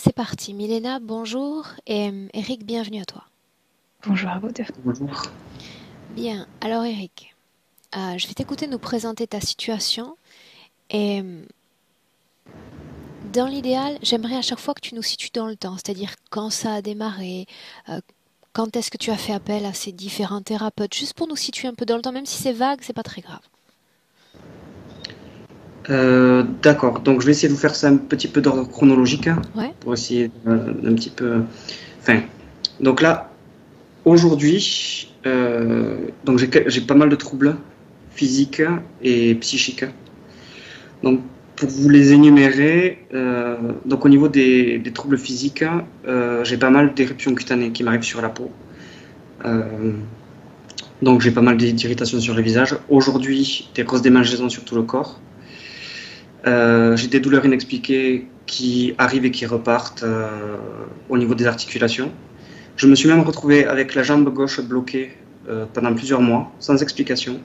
c'est parti. Milena, bonjour et Eric, bienvenue à toi. Bonjour à vous deux. Bonjour. Bien, alors Eric, je vais t'écouter nous présenter ta situation et dans l'idéal, j'aimerais à chaque fois que tu nous situes dans le temps, c'est-à-dire quand ça a démarré, euh, quand est-ce que tu as fait appel à ces différents thérapeutes, juste pour nous situer un peu dans le temps, même si c'est vague, c'est pas très grave. D'accord, donc je vais essayer de vous faire ça un petit peu d'ordre chronologique Ouais. pour essayer d'un petit peu. Enfin, donc là, aujourd'hui, donc j'ai pas mal de troubles physiques et psychiques. Donc, pour vous les énumérer, donc au niveau des troubles physiques, j'ai pas mal d'éruptions cutanées qui m'arrivent sur la peau. Donc j'ai pas mal d'irritations sur le visage. Aujourd'hui, des grosses démangeaisons sur tout le corps. J'ai des douleurs inexpliquées qui arrivent et qui repartent au niveau des articulations. Je me suis même retrouvé avec la jambe gauche bloquée pendant plusieurs mois, sans explication.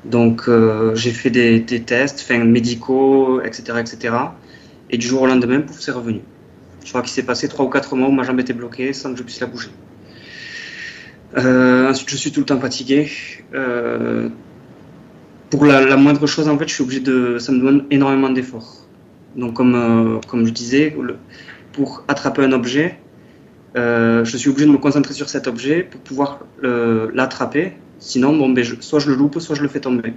Donc j'ai fait des tests médicaux, etc., etc. Et du jour au lendemain, pouf, c'est revenu. Je crois qu'il s'est passé 3 ou 4 mois où ma jambe était bloquée sans que je puisse la bouger. Ensuite, je suis tout le temps fatigué. Pour la moindre chose, en fait, je suis obligé ça me demande énormément d'efforts. Donc, comme je disais, pour attraper un objet, je suis obligé de me concentrer sur cet objet pour pouvoir l'attraper. Sinon, bon, soit je le loupe, soit je le fais tomber.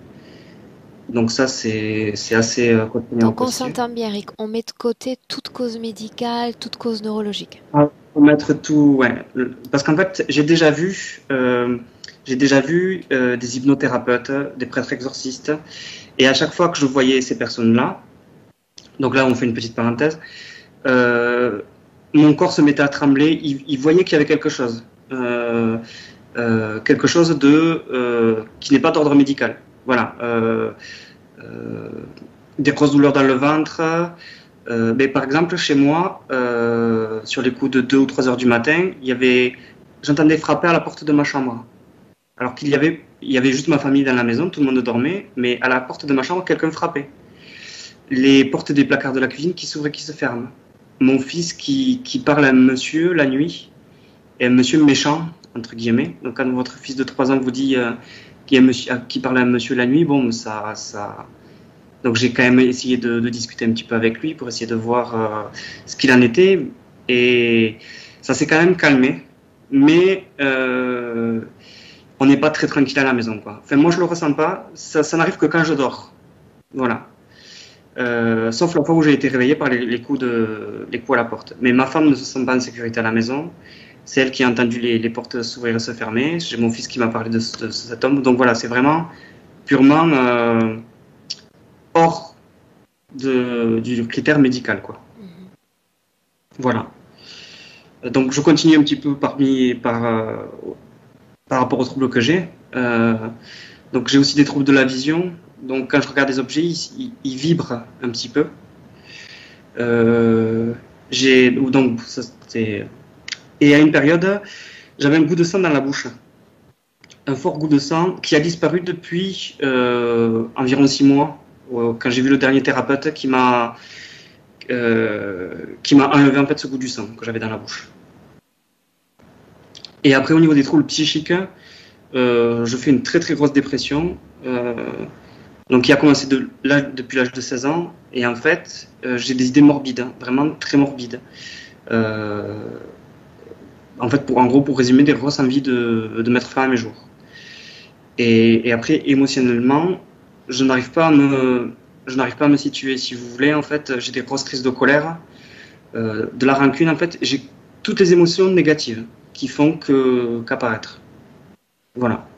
Donc ça, c'est assez contraignant au Donc on quotidien. s'entend bien, Eric, on met de côté toute cause médicale, toute cause neurologique. Ah, faut mettre tout, ouais. Parce qu'en fait, j'ai déjà vu des hypnothérapeutes, des prêtres exorcistes, et à chaque fois que je voyais ces personnes-là, donc là on fait une petite parenthèse, mon corps se mettait à trembler, il voyait qu'il y avait quelque chose qui n'est pas d'ordre médical. Voilà. Des grosses douleurs dans le ventre. Mais par exemple, chez moi, sur les coups de 2 ou 3 heures du matin, j'entendais frapper à la porte de ma chambre. Alors il y avait juste ma famille dans la maison, tout le monde dormait, mais à la porte de ma chambre, quelqu'un frappait. Les portes des placards de la cuisine qui s'ouvrent et qui se ferment. Mon fils qui parle à un monsieur la nuit, et un monsieur méchant, entre guillemets. Donc quand votre fils de 3 ans vous dit qui parle à un monsieur la nuit, bon, ça. Donc j'ai quand même essayé de discuter un petit peu avec lui pour essayer de voir ce qu'il en était. Et ça s'est quand même calmé. Mais on n'est pas très tranquille à la maison, quoi. Enfin, moi, je le ressens pas. Ça n'arrive que quand je dors. Voilà. Sauf la fois où j'ai été réveillé par les coups à la porte. Mais ma femme ne se sent pas en sécurité à la maison. C'est elle qui a entendu les portes s'ouvrir et se fermer. J'ai mon fils qui m'a parlé de cet homme. Donc voilà, c'est vraiment purement hors du critère médical, quoi. Voilà. Donc je continue un petit peu par rapport aux troubles que j'ai. Donc j'ai aussi des troubles de la vision. Donc quand je regarde des objets, ils vibrent un petit peu. Donc ça, et à une période, j'avais un goût de sang dans la bouche. Un fort goût de sang qui a disparu depuis environ 6 mois, quand j'ai vu le dernier thérapeute qui m'a enlevé en fait ce goût du sang que j'avais dans la bouche. Et après, au niveau des troubles psychiques, je fais une très très grosse dépression, donc qui a commencé depuis l'âge de 16 ans, et en fait, j'ai des idées morbides, hein, vraiment très morbides. En fait, en gros, pour résumer, des grosses envies de mettre fin à mes jours. Et après, émotionnellement, je n'arrive pas à me situer. Si vous voulez, en fait, j'ai des grosses crises de colère, de la rancune. En fait, j'ai toutes les émotions négatives qui font qu'apparaître. Voilà.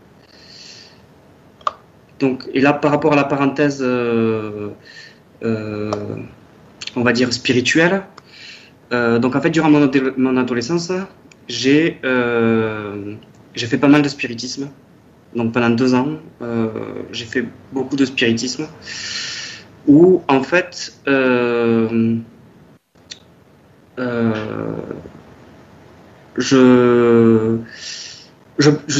Donc, et là, par rapport à la parenthèse, on va dire spirituelle. Donc, en fait, durant mon adolescence, j'ai fait pas mal de spiritisme. Donc pendant 2 ans, j'ai fait beaucoup de spiritisme, où en fait, je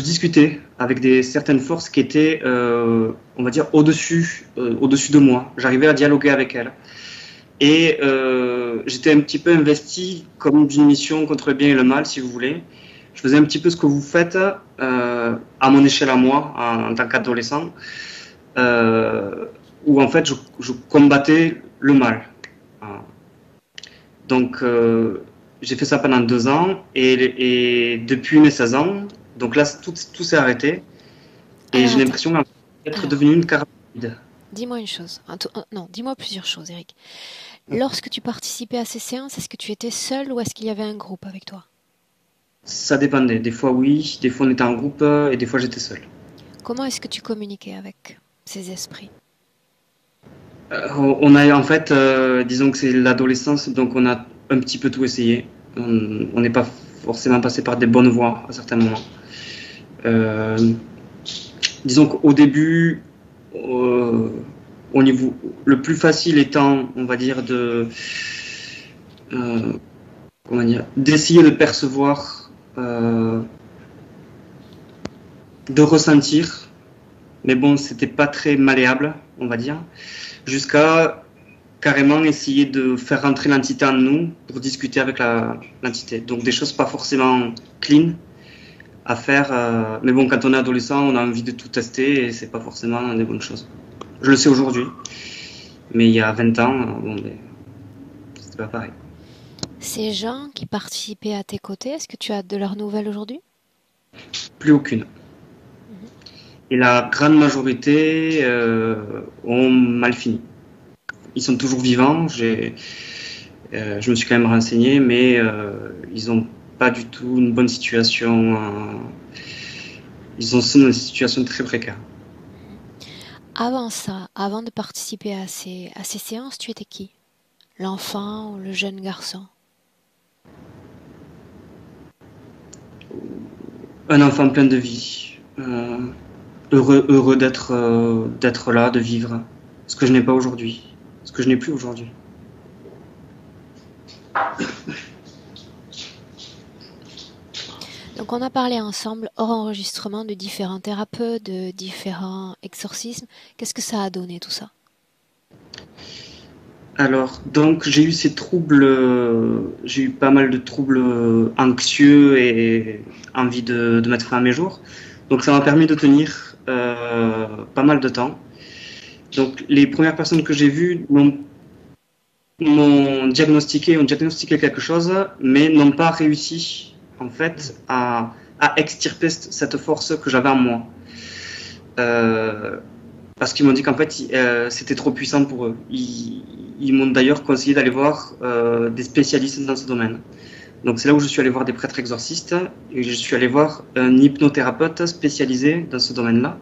discutais avec certaines forces qui étaient, on va dire, au-dessus de moi. J'arrivais à dialoguer avec elles. Et j'étais un petit peu investi comme d'une mission contre le bien et le mal, si vous voulez. Je faisais un petit peu ce que vous faites à mon échelle à moi, en tant qu'adolescent, euh, où en fait je combattais le mal. Voilà. Donc j'ai fait ça pendant 2 ans et depuis mes 16 ans, donc là tout s'est arrêté et Alors j'ai attends, l'impression d'être alors, devenu une carabide. dis-moi une chose. Non, dis-moi plusieurs choses, Eric. Lorsque tu participais à ces séances, est-ce que tu étais seul ou est-ce qu'il y avait un groupe avec toi? Ça dépendait. Des fois oui, des fois on était en groupe et des fois j'étais seul. Comment est-ce que tu communiquais avec ces esprits? On a en fait, disons que c'est l'adolescence, donc on a un petit peu tout essayé. On n'est pas forcément passé par des bonnes voies à certains moments. Euh, Disons qu'au début, euh, au niveau le plus facile étant, on va dire, euh, comment dire, d'essayer de percevoir, de ressentir, mais bon, c'était pas très malléable, on va dire, jusqu'à carrément essayer de faire rentrer l'entité en nous pour discuter avec l'entité. Donc des choses pas forcément clean à faire, mais bon, quand on est adolescent, on a envie de tout tester et c'est pas forcément des bonnes choses. Je le sais aujourd'hui, mais il y a 20 ans, bon, ben, c'était pas pareil. Ces gens qui participaient à tes côtés, est-ce que tu as de leurs nouvelles aujourd'hui? Plus aucune. Mhm. Et la grande majorité ont mal fini. Ils sont toujours vivants. Je me suis quand même renseigné, mais ils n'ont pas du tout une bonne situation. Ils sont dans une situation très précaire. Avant ça, avant de participer à ces séances, tu étais qui? L'enfant ou le jeune garçon? Un enfant plein de vie, heureux d'être là, de vivre. Ce que je n'ai pas aujourd'hui, ce que je n'ai plus aujourd'hui. Donc on a parlé ensemble hors enregistrement de différents thérapeutes, de différents exorcismes. Qu'est-ce que ça a donné tout ça? Alors, donc j'ai eu ces troubles, j'ai eu pas mal de troubles anxieux et envie de mettre fin à mes jours. Donc ça m'a permis de tenir pas mal de temps. Donc les premières personnes que j'ai vues ont diagnostiqué quelque chose, mais n'ont pas réussi en fait à extirper cette force que j'avais en moi. Euh, Parce qu'ils m'ont dit qu'en fait, c'était trop puissant pour eux. Ils m'ont d'ailleurs conseillé d'aller voir des spécialistes dans ce domaine. Donc c'est là où je suis allé voir des prêtres exorcistes et je suis allé voir un hypnothérapeute spécialisé dans ce domaine-là.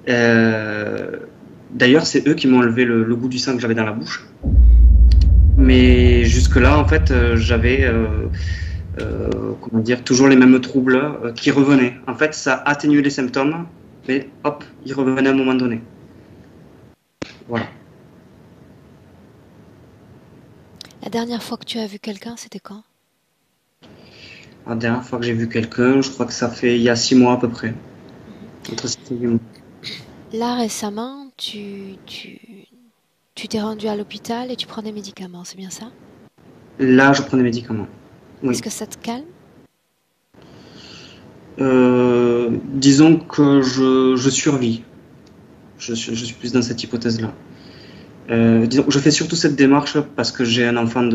Euh, D'ailleurs, c'est eux qui m'ont enlevé le goût du sang que j'avais dans la bouche. Mais jusque-là, en fait, j'avais comment dire, toujours les mêmes troubles qui revenaient. En fait, ça atténuait les symptômes, mais hop, ils revenaient à un moment donné. Voilà. La dernière fois que tu as vu quelqu'un, c'était quand? La dernière fois que j'ai vu quelqu'un, je crois que ça fait il y a 6 mois à peu près. Mhm. Entre 6 et 8 mois. Là récemment, tu t'es rendu à l'hôpital et tu prends des médicaments, c'est bien ça? Là, je prends des médicaments. Est-ce Oui. que ça te calme? Disons que je survis. Je suis plus dans cette hypothèse-là. Disons, je fais surtout cette démarche parce que j'ai un enfant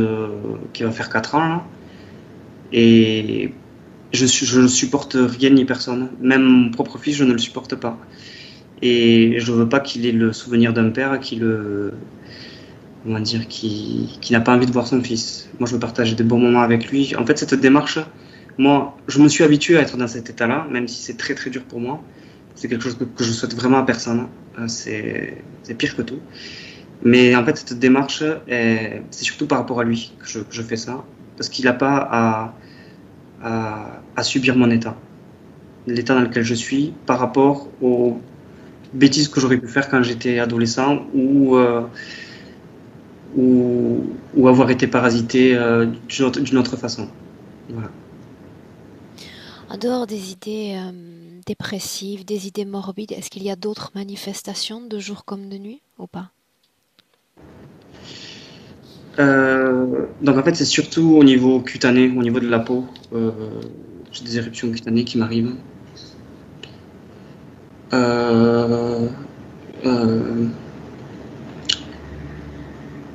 qui va faire 4 ans là, et je ne supporte rien ni personne. Même mon propre fils, je ne le supporte pas. Et je veux pas qu'il ait le souvenir d'un père comment dire, qui n'a pas envie de voir son fils. Moi, je veux partager des bons moments avec lui. En fait, cette démarche, moi, je me suis habitué à être dans cet état-là, même si c'est très très dur pour moi. C'est quelque chose que je souhaite vraiment à personne. C'est pire que tout. Mais en fait, cette démarche, c'est surtout par rapport à lui que je fais ça, parce qu'il n'a pas à subir mon état, l'état dans lequel je suis, par rapport aux bêtises que j'aurais pu faire quand j'étais adolescent ou avoir été parasité d'une autre façon. Voilà. En dehors des idées dépressives, des idées morbides, est-ce qu'il y a d'autres manifestations de jour comme de nuit ou pas? Donc en fait, c'est surtout au niveau cutané, au niveau de la peau. J'ai des éruptions cutanées qui m'arrivent.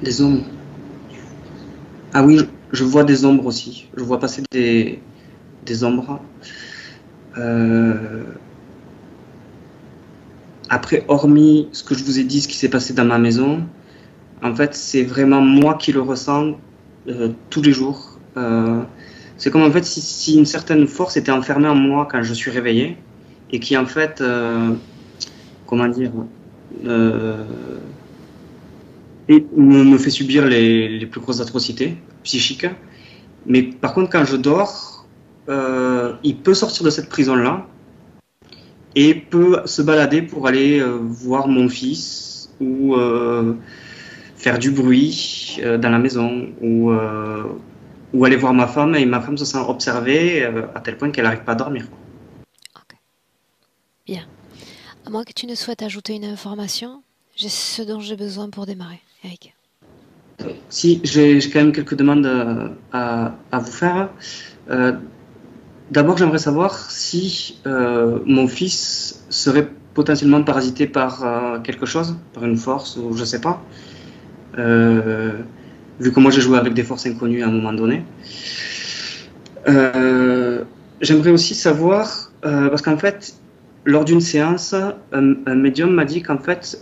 Des ombres. Ah oui, je vois des ombres aussi. Je vois passer des ombres. Après, hormis ce que je vous ai dit, ce qui s'est passé dans ma maison, en fait, c'est vraiment moi qui le ressens tous les jours. C'est comme en fait si une certaine force était enfermée en moi quand je suis réveillé et qui en fait, comment dire, et me fait subir les plus grosses atrocités psychiques. Mais par contre, quand je dors, il peut sortir de cette prison-là et peut se balader pour aller voir mon fils ou faire du bruit dans la maison ou aller voir ma femme et ma femme se sent observée à tel point qu'elle n'arrive pas à dormir. Ok. Bien. À moins que tu ne souhaites ajouter une information, j'ai ce dont j'ai besoin pour démarrer, Eric. Si, j'ai quand même quelques demandes à vous faire. D'abord, j'aimerais savoir si mon fils serait potentiellement parasité par quelque chose, par une force ou je sais pas. Vu que moi j'ai joué avec des forces inconnues à un moment donné. J'aimerais aussi savoir, parce qu'en fait, lors d'une séance, un médium m'a dit qu'en fait,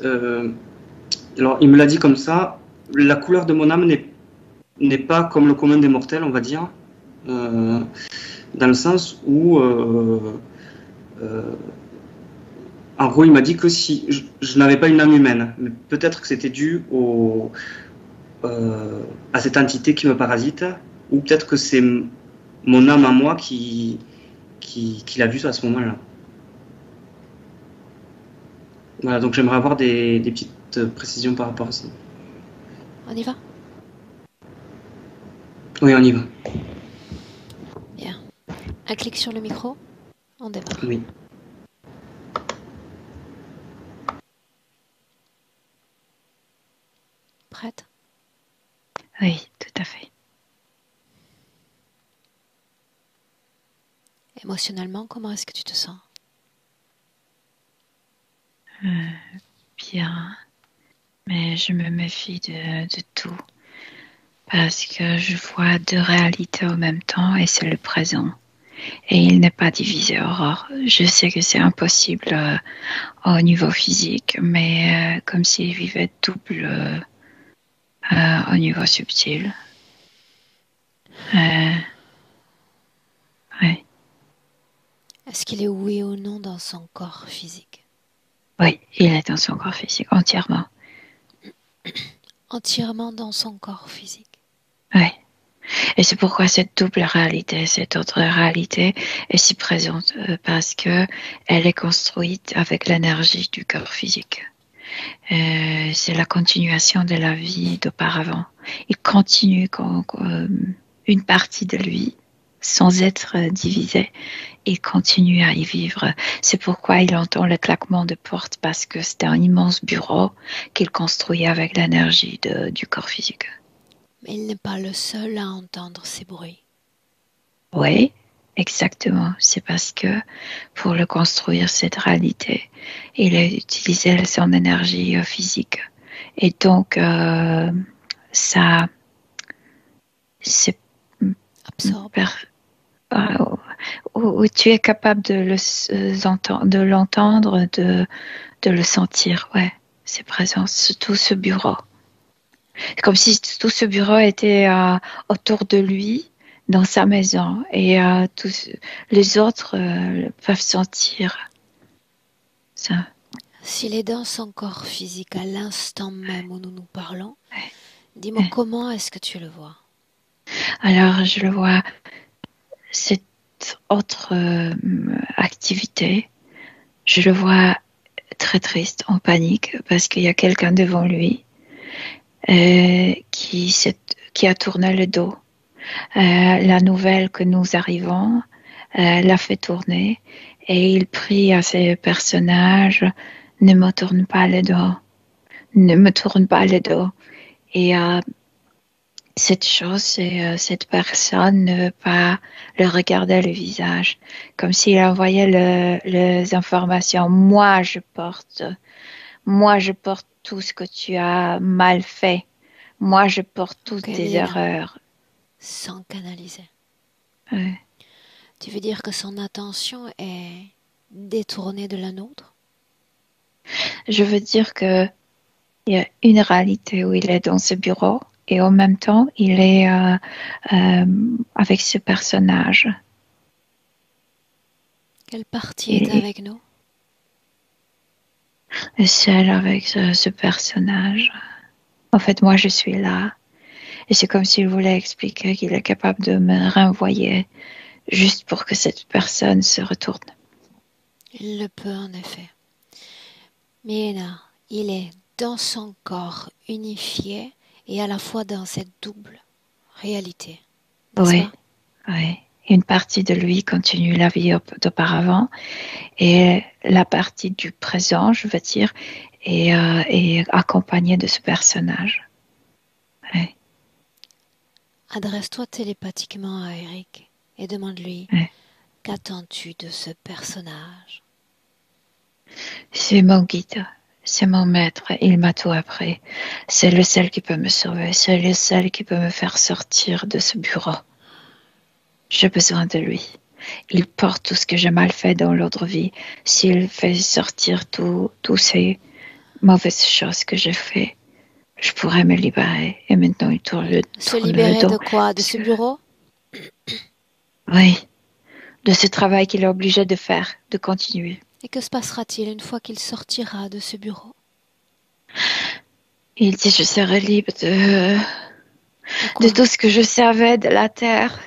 alors il me l'a dit comme ça, la couleur de mon âme n'est pas comme le commun des mortels, on va dire, dans le sens où, en gros, il m'a dit que si je n'avais pas une âme humaine, mais peut-être que c'était dû à cette entité qui me parasite, ou peut-être que c'est mon âme à moi qui l'a vu à ce moment-là. Voilà, donc j'aimerais avoir des petites précisions par rapport à ça. On y va? Oui, on y va. Bien. Un clic sur le micro, on démarre. Oui. Prête? Oui, tout à fait. Émotionnellement, comment est-ce que tu te sens? Bien, mais je me méfie de tout parce que je vois deux réalités en même temps et c'est le présent. Et il n'est pas divisé, Aurore. Je sais que c'est impossible au niveau physique, mais comme s'il vivait double au niveau subtil. Ouais. Est-ce qu'il est oui ou non dans son corps physique? Oui, il est dans son corps physique, entièrement. Entièrement dans son corps physique. Oui. Et c'est pourquoi cette double réalité, cette autre réalité est si présente, parce que elle est construite avec l'énergie du corps physique. C'est la continuation de la vie d'auparavant. Il continue une partie de lui, sans être divisé, il continue à y vivre. C'est pourquoi il entend le claquement de porte, parce que c'est un immense bureau qu'il construit avec l'énergie du corps physique. Mais il n'est pas le seul à entendre ces bruits. Oui, exactement. C'est parce que pour le construire, cette réalité, il a utilisé son énergie physique. Et donc, ça, c'est Absorbe. où tu es capable de l'entendre, de le sentir. Ouais, c'est présent. Tout ce bureau. C'est comme si tout ce bureau était autour de lui, dans sa maison, et tous les autres peuvent sentir ça. S'il est dans son corps physique à l'instant même où nous nous parlons, Ouais. dis-moi Ouais. comment est-ce que tu le vois? Alors, je le vois, cette autre activité, je le vois très triste, en panique, parce qu'il y a quelqu'un devant lui qui a tourné le dos. La nouvelle que nous arrivons l'a fait tourner et il prie à ses personnages, ne me tourne pas le dos, ne me tourne pas le dos. Et cette chose, cette personne ne veut pas le regarder le visage, comme s'il envoyait les informations. Moi je porte tout ce que tu as mal fait. Moi je porte Ok, toutes tes Milena, erreurs. sans canaliser. Ouais. Tu veux dire que son attention est détournée de la nôtre? Je veux dire que il y a une réalité où il est dans ce bureau et en même temps il est avec ce personnage. Quelle partie est Il avec nous? est seul avec ce personnage. En fait, moi, je suis là. Et c'est comme s'il voulait expliquer qu'il est capable de me renvoyer juste pour que cette personne se retourne. Il le peut en effet. Milena, il est dans son corps unifié et à la fois dans cette double réalité, n'est-ce Oui, pas? oui. Une partie de lui continue la vie d'auparavant et la partie du présent, je veux dire, est accompagnée de ce personnage. Oui, Adresse-toi télépathiquement à Eric et demande-lui oui. qu'attends-tu de ce personnage? C'est mon guide, c'est mon maître, il m'a tout appris. C'est le seul qui peut me sauver, c'est le seul qui peut me faire sortir de ce bureau. J'ai besoin de lui. Il porte tout ce que j'ai mal fait dans l'autre vie. S'il fait sortir toutes ces mauvaises choses que j'ai fait, je pourrais me libérer. Et maintenant, il Se tourne le libérer dos. de quoi? De Parce ce que, bureau? oui, de ce travail qu'il est obligé de faire, de continuer. Et que se passera-t-il une fois qu'il sortira de ce bureau? Il dit, je serai libre De de quoi? tout ce que je savais de la terre,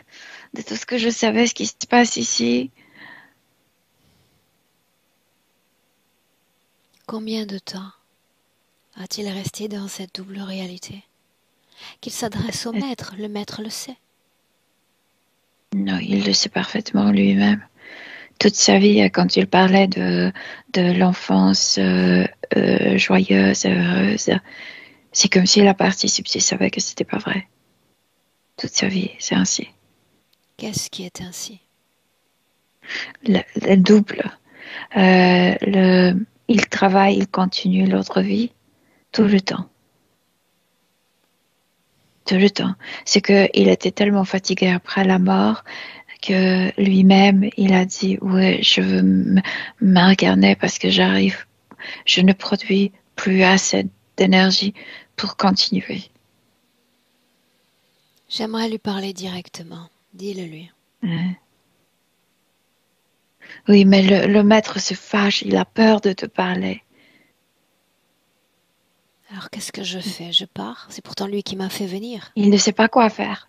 de tout ce que je savais, ce qui se passe ici. Combien de temps a-t-il resté dans cette double réalité? Qu'il s'adresse au maître, le maître le sait. Non, il le sait parfaitement lui-même. Toute sa vie, quand il parlait de l'enfance joyeuse, heureuse, c'est comme si la partie subtile savait que c'était pas vrai. Toute sa vie, c'est ainsi. Qu'est-ce qui est ainsi? Le double. Il travaille, il continue l'autre vie tout le temps. Tout le temps. C'est qu'il était tellement fatigué après la mort que lui-même, il a dit, ouais, je veux m'incarner parce que je ne produis plus assez d'énergie pour continuer. J'aimerais lui parler directement. Dis-le lui. Oui, mais le maître se fâche, il a peur de te parler. Alors qu'est-ce que je fais? Je pars? C'est pourtant lui qui m'a fait venir. Il ne sait pas quoi faire.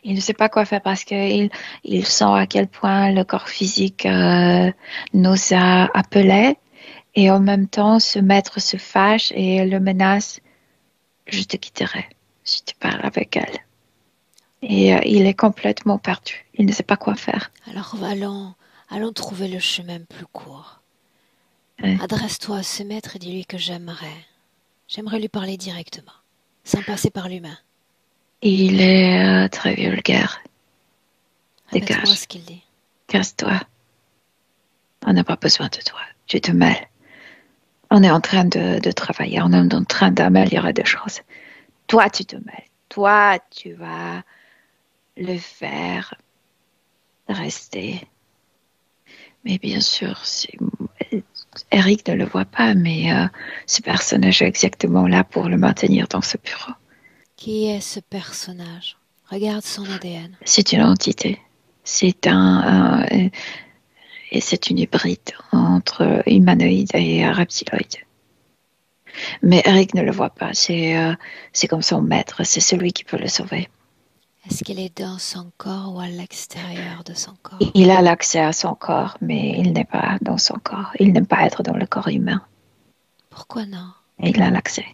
Il ne sait pas quoi faire parce qu'il sent à quel point le corps physique nous a appelés et en même temps ce maître se fâche et le menace, je te quitterai si tu parles avec elle. Et il est complètement perdu. Il ne sait pas quoi faire. Alors allons trouver le chemin plus court. Euh, Adresse-toi à ce maître et dis-lui que j'aimerais lui parler directement, sans passer par l'humain. Il est très vulgaire. Répète-moi Dégage. ce qu'il dit. Casse-toi. On n'a pas besoin de toi. Tu te mêles. On est en train de travailler. On est en train d'améliorer des choses. Toi, tu te mêles. Toi, tu vas le faire rester. Mais bien sûr, Eric ne le voit pas, mais ce personnage est exactement là pour le maintenir dans ce bureau. Qui est ce personnage? Regarde son ADN. C'est une entité. C'est et c'est une hybride entre humanoïde et reptiloïde. Mais Eric ne le voit pas. C'est comme son maître. C'est celui qui peut le sauver. Est-ce qu'il est dans son corps ou à l'extérieur de son corps? Il a l'accès à son corps, mais il n'est pas dans son corps. Il n'aime pas être dans le corps humain. Pourquoi non? Il a l'accès.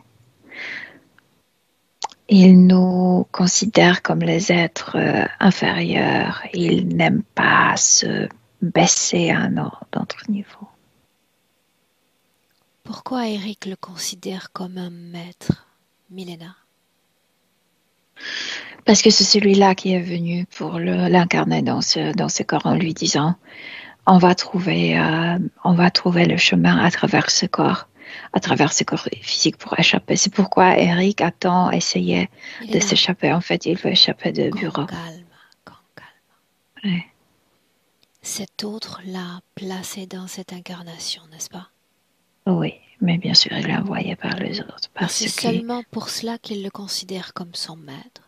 Il nous considère comme les êtres inférieurs. Il n'aime pas se baisser à notre niveau. Pourquoi Eric le considère comme un maître, Milena? Parce que c'est celui-là qui est venu pour l'incarner dans ce corps en lui disant on va trouver le chemin à travers ce corps physique pour échapper. C'est pourquoi Eric a tant essayé de s'échapper. En fait, il veut échapper de bureau. Calme. Ouais. Cet autre l'a placé dans cette incarnation, n'est-ce pas? Oui, mais bien sûr, il est envoyé par les autres. C'est seulement pour cela qu'il le considère comme son maître.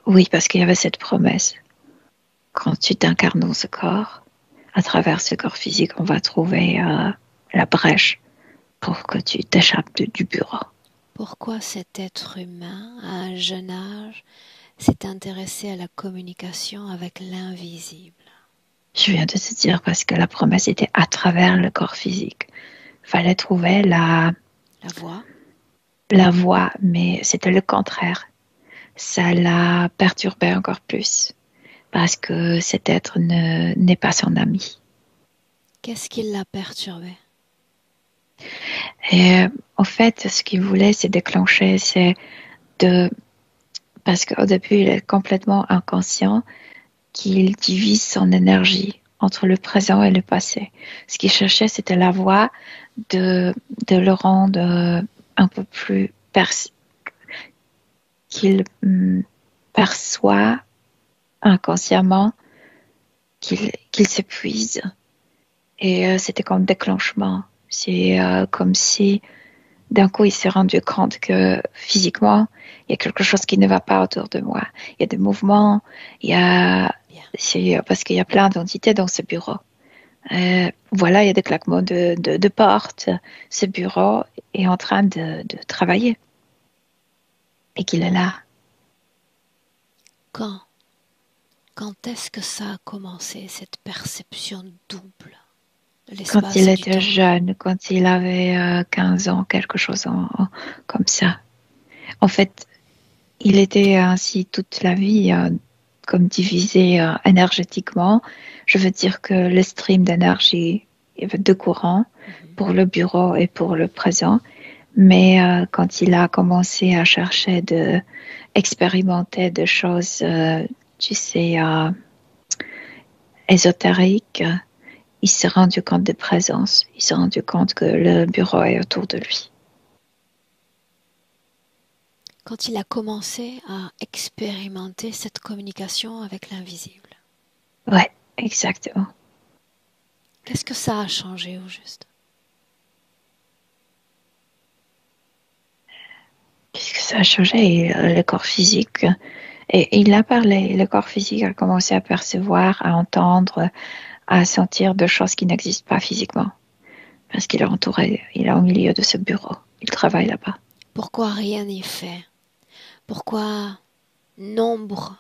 Oui, parce qu'il y avait cette promesse. Quand tu t'incarnes dans ce corps, à travers ce corps physique, on va trouver la brèche pour que tu t'échappes du bureau. Pourquoi cet être humain, à un jeune âge, s'est intéressé à la communication avec l'invisible? Je viens de te dire parce que la promesse était à travers le corps physique. Il fallait trouver la voie. La voie, mais c'était le contraire. Ça l'a perturbé encore plus parce que cet être n'est pas son ami. Qu'est-ce qui l'a perturbé? Et en fait, ce qu'il voulait, c'est déclencher, parce qu'au début, il est complètement inconscient qu'il divise son énergie entre le présent et le passé. Ce qu'il cherchait, c'était la voie de le rendre un peu plus qu'il perçoit inconsciemment qu'il s'épuise. Et c'était comme déclenchement. C'est comme si d'un coup il s'est rendu compte que physiquement il y a quelque chose qui ne va pas autour de moi. Il y a des mouvements, c'est parce qu'il y a plein d'entités dans ce bureau. Voilà, il y a des claquements de portes. Ce bureau est en train de travailler et qu'il est là. Quand est-ce que ça a commencé, cette perception double de l'espace Quand il et était jeune, quand il avait 15 ans, quelque chose comme ça. En fait, il était ainsi toute la vie, comme divisé énergétiquement. Je veux dire que le stream d'énergie, il y avait deux courants pour le bureau et pour le présent. Mais quand il a commencé à chercher expérimenter des choses, tu sais, ésotériques, il s'est rendu compte de présence. Il s'est rendu compte que le bureau est autour de lui. Quand il a commencé à expérimenter cette communication avec l'invisible. Ouais, exactement. Qu'est-ce que ça a changé au juste? Qu'est-ce que ça a changé? Le corps physique. Et il a parlé. Le corps physique a commencé à percevoir, à entendre, à sentir de choses qui n'existent pas physiquement. Parce qu'il est entouré, il est au milieu de ce bureau. Il travaille là-bas. Pourquoi rien n'est fait? Pourquoi nombre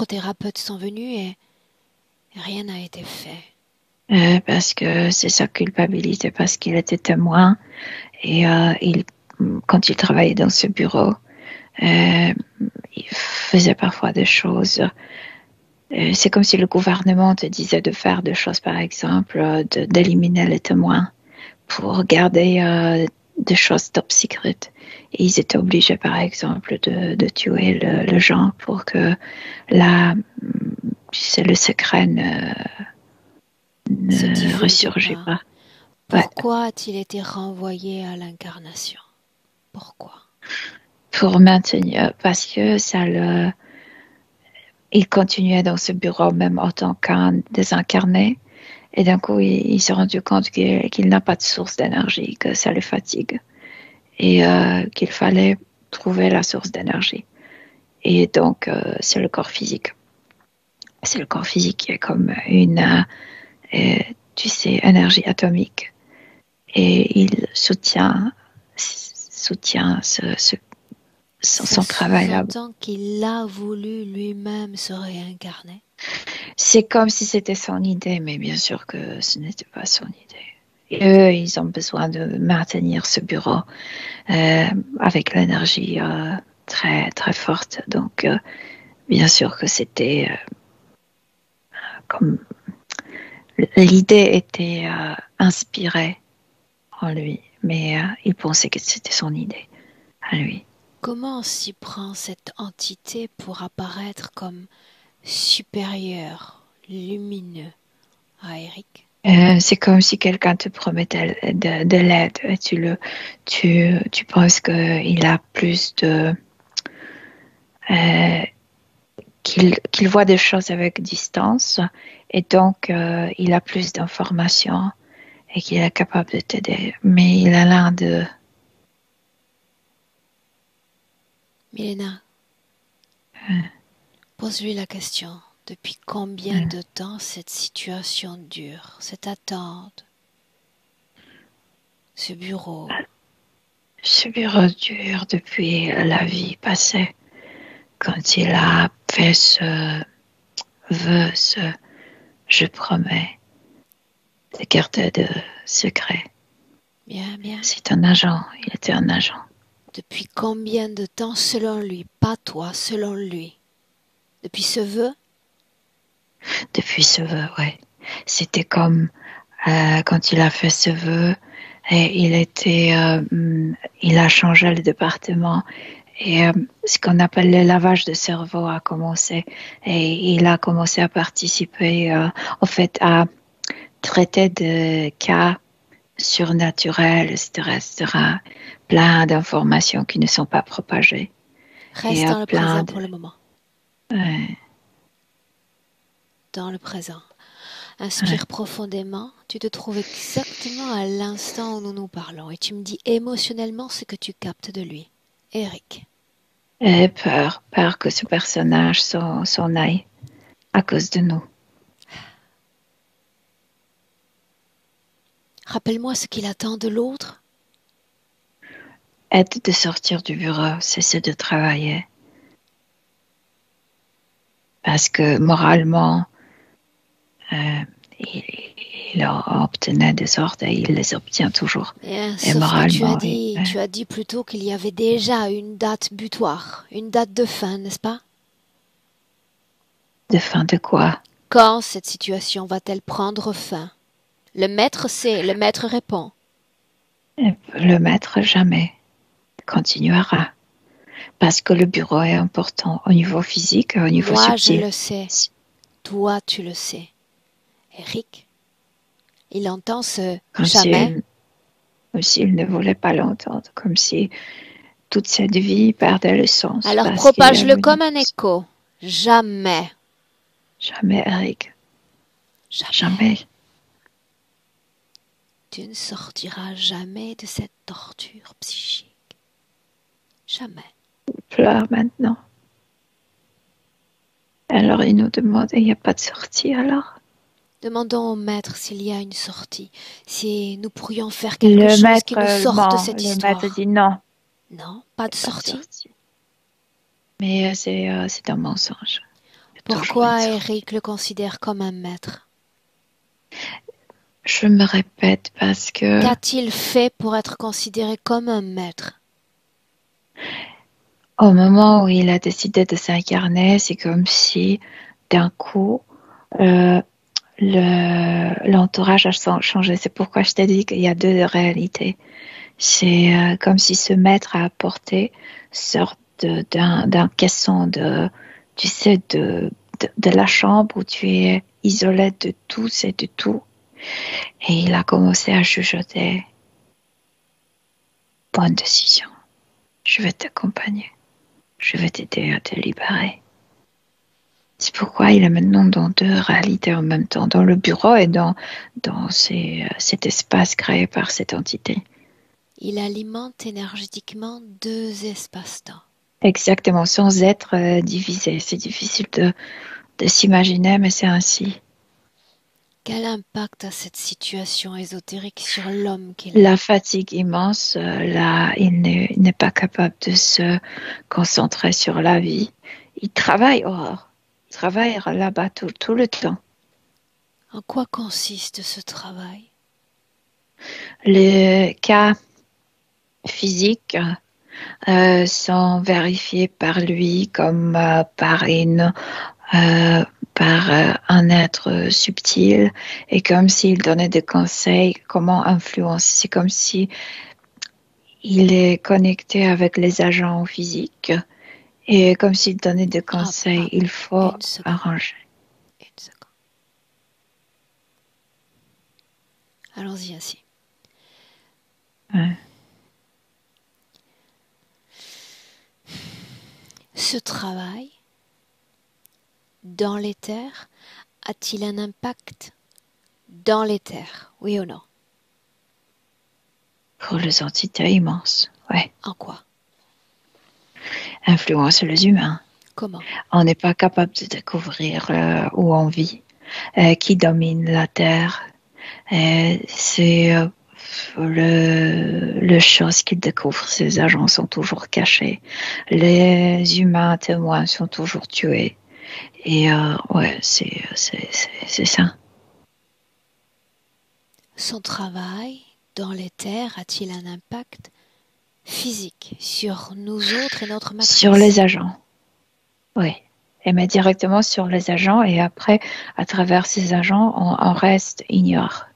thérapeutes sont venus et rien n'a été fait? Parce que c'est sa culpabilité, parce qu'il était témoin et quand il travaillait dans ce bureau, il faisait parfois des choses. C'est comme si le gouvernement te disait de faire des choses, par exemple, d'éliminer les témoins pour garder des choses top secret. Et ils étaient obligés, par exemple, de tuer le gens pour que le secret ne ressurgit pas. Pourquoi a-t-il été renvoyé à l'incarnation? Pourquoi? Pour maintenir, parce que il continuait dans ce bureau même en tant qu'un désincarné. Et d'un coup, il s'est rendu compte qu'il n'a pas de source d'énergie, que ça le fatigue. Et qu'il fallait trouver la source d'énergie. Et donc, c'est le corps physique. C'est le corps physique qui est comme une, tu sais, énergie atomique. Et il soutient son travail là-bas. Ça sous-entend qu'il a voulu lui-même se réincarner. C'est comme si c'était son idée, mais bien sûr que ce n'était pas son idée. Et eux, ils ont besoin de maintenir ce bureau avec l'énergie très, très forte. Donc, bien sûr que c'était comme l'idée était inspirée en lui, mais il pensait que c'était son idée à lui. Comment s'y prend cette entité pour apparaître comme supérieur, lumineux à Eric? C'est comme si quelqu'un te promettait de l'aide et tu penses qu'il a plus de... qu'il voit des choses avec distance et donc il a plus d'informations et qu'il est capable de t'aider. Mais il a l'air de... Milena, pose-lui la question. Depuis combien de temps cette situation dure, cette attente, ce bureau? Ce bureau dure depuis la vie passée. Quand il a fait ce vœu, je promets de garder de secret. Bien, bien. C'est un agent, il était un agent. Depuis combien de temps selon lui? Pas toi, selon lui. Depuis ce vœu? Depuis ce vœu, ouais. C'était comme quand il a fait ce vœu et il a changé le département et ce qu'on appelle le lavage de cerveau a commencé et il a commencé à participer en fait à traiter de cas surnaturels, etc., plein d'informations qui ne sont pas propagées. Reste dans le présent pour le moment. Ouais. Dans le présent. Inspire profondément. Tu te trouves exactement à l'instant où nous nous parlons et tu me dis émotionnellement ce que tu captes de lui. Eric. Et peur que ce personnage s'en aille à cause de nous. Rappelle-moi ce qu'il attend de l'autre. Aide de sortir du bureau, cesser de travailler. Parce que moralement, il obtenait des ordres et il les obtient toujours. Bien, et sauf moralement, que tu as dit plutôt qu'il y avait déjà une date butoir, une date de fin, n'est-ce pas? De fin de quoi? Quand cette situation va-t-elle prendre fin? Le maître sait, le maître répond. Le maître jamais continuera. Parce que le bureau est important au niveau physique et au niveau subtil. Moi, je le sais. Toi, tu le sais. Eric, il entend ce jamais. Comme s'il ne voulait pas l'entendre. Comme si toute cette vie perdait le sens. Alors propage-le comme un écho. Jamais. Jamais, Eric. Jamais. Tu ne sortiras jamais de cette torture psychique. Jamais. Il pleure maintenant. Alors il nous demande, il n'y a pas de sortie alors? Demandons au maître s'il y a une sortie, si nous pourrions faire quelque chose qui nous sorte de cette histoire. Le maître dit non. Non, pas de sortie. Mais c'est un mensonge. Pourquoi Eric le considère comme un maître? Je me répète parce que... Qu'a-t-il fait pour être considéré comme un maître? Au moment où il a décidé de s'incarner, c'est comme si d'un coup, l'entourage a changé. C'est pourquoi je t'ai dit qu'il y a deux réalités. C'est comme si ce maître a apporté sorte d'un caisson tu sais, de la chambre où tu es isolé de tous et de tout. Et il a commencé à chuchoter. Bonne décision. Je vais t'accompagner. Je vais t'aider à te libérer. C'est pourquoi il est maintenant dans deux réalités en même temps, dans le bureau et dans cet espace créé par cette entité. Il alimente énergétiquement deux espaces-temps. Exactement, sans être divisé. C'est difficile de s'imaginer, mais c'est ainsi. Quel impact a cette situation ésotérique sur l'homme qu'il est? La fatigue immense, là, il n'est pas capable de se concentrer sur la vie. Il travaille là-bas tout le temps. En quoi consiste ce travail? Les cas physiques sont vérifiés par lui comme par un être subtil et comme s'il donnait des conseils comment influencer. C'est comme si il est connecté avec les agents physiques et comme s'il donnait des conseils, il faut Une seconde. arranger. Une seconde. Allons-y ainsi. Ouais. Ce travail dans l'éther a-t-il un impact dans l'éther, oui ou non? Pour les entités immenses, ouais. En quoi? Influence les humains. Comment? On n'est pas capable de découvrir où on vit, qui domine la Terre. C'est le chose qu'ils découvrent. Ces agents sont toujours cachés. Les humains témoins sont toujours tués. Et ouais, c'est ça. Son travail dans l'éther a-t-il un impact physique sur nous autres et notre matrice? Sur les agents, oui. Et mais directement sur les agents et après, à travers ces agents, on reste ignore.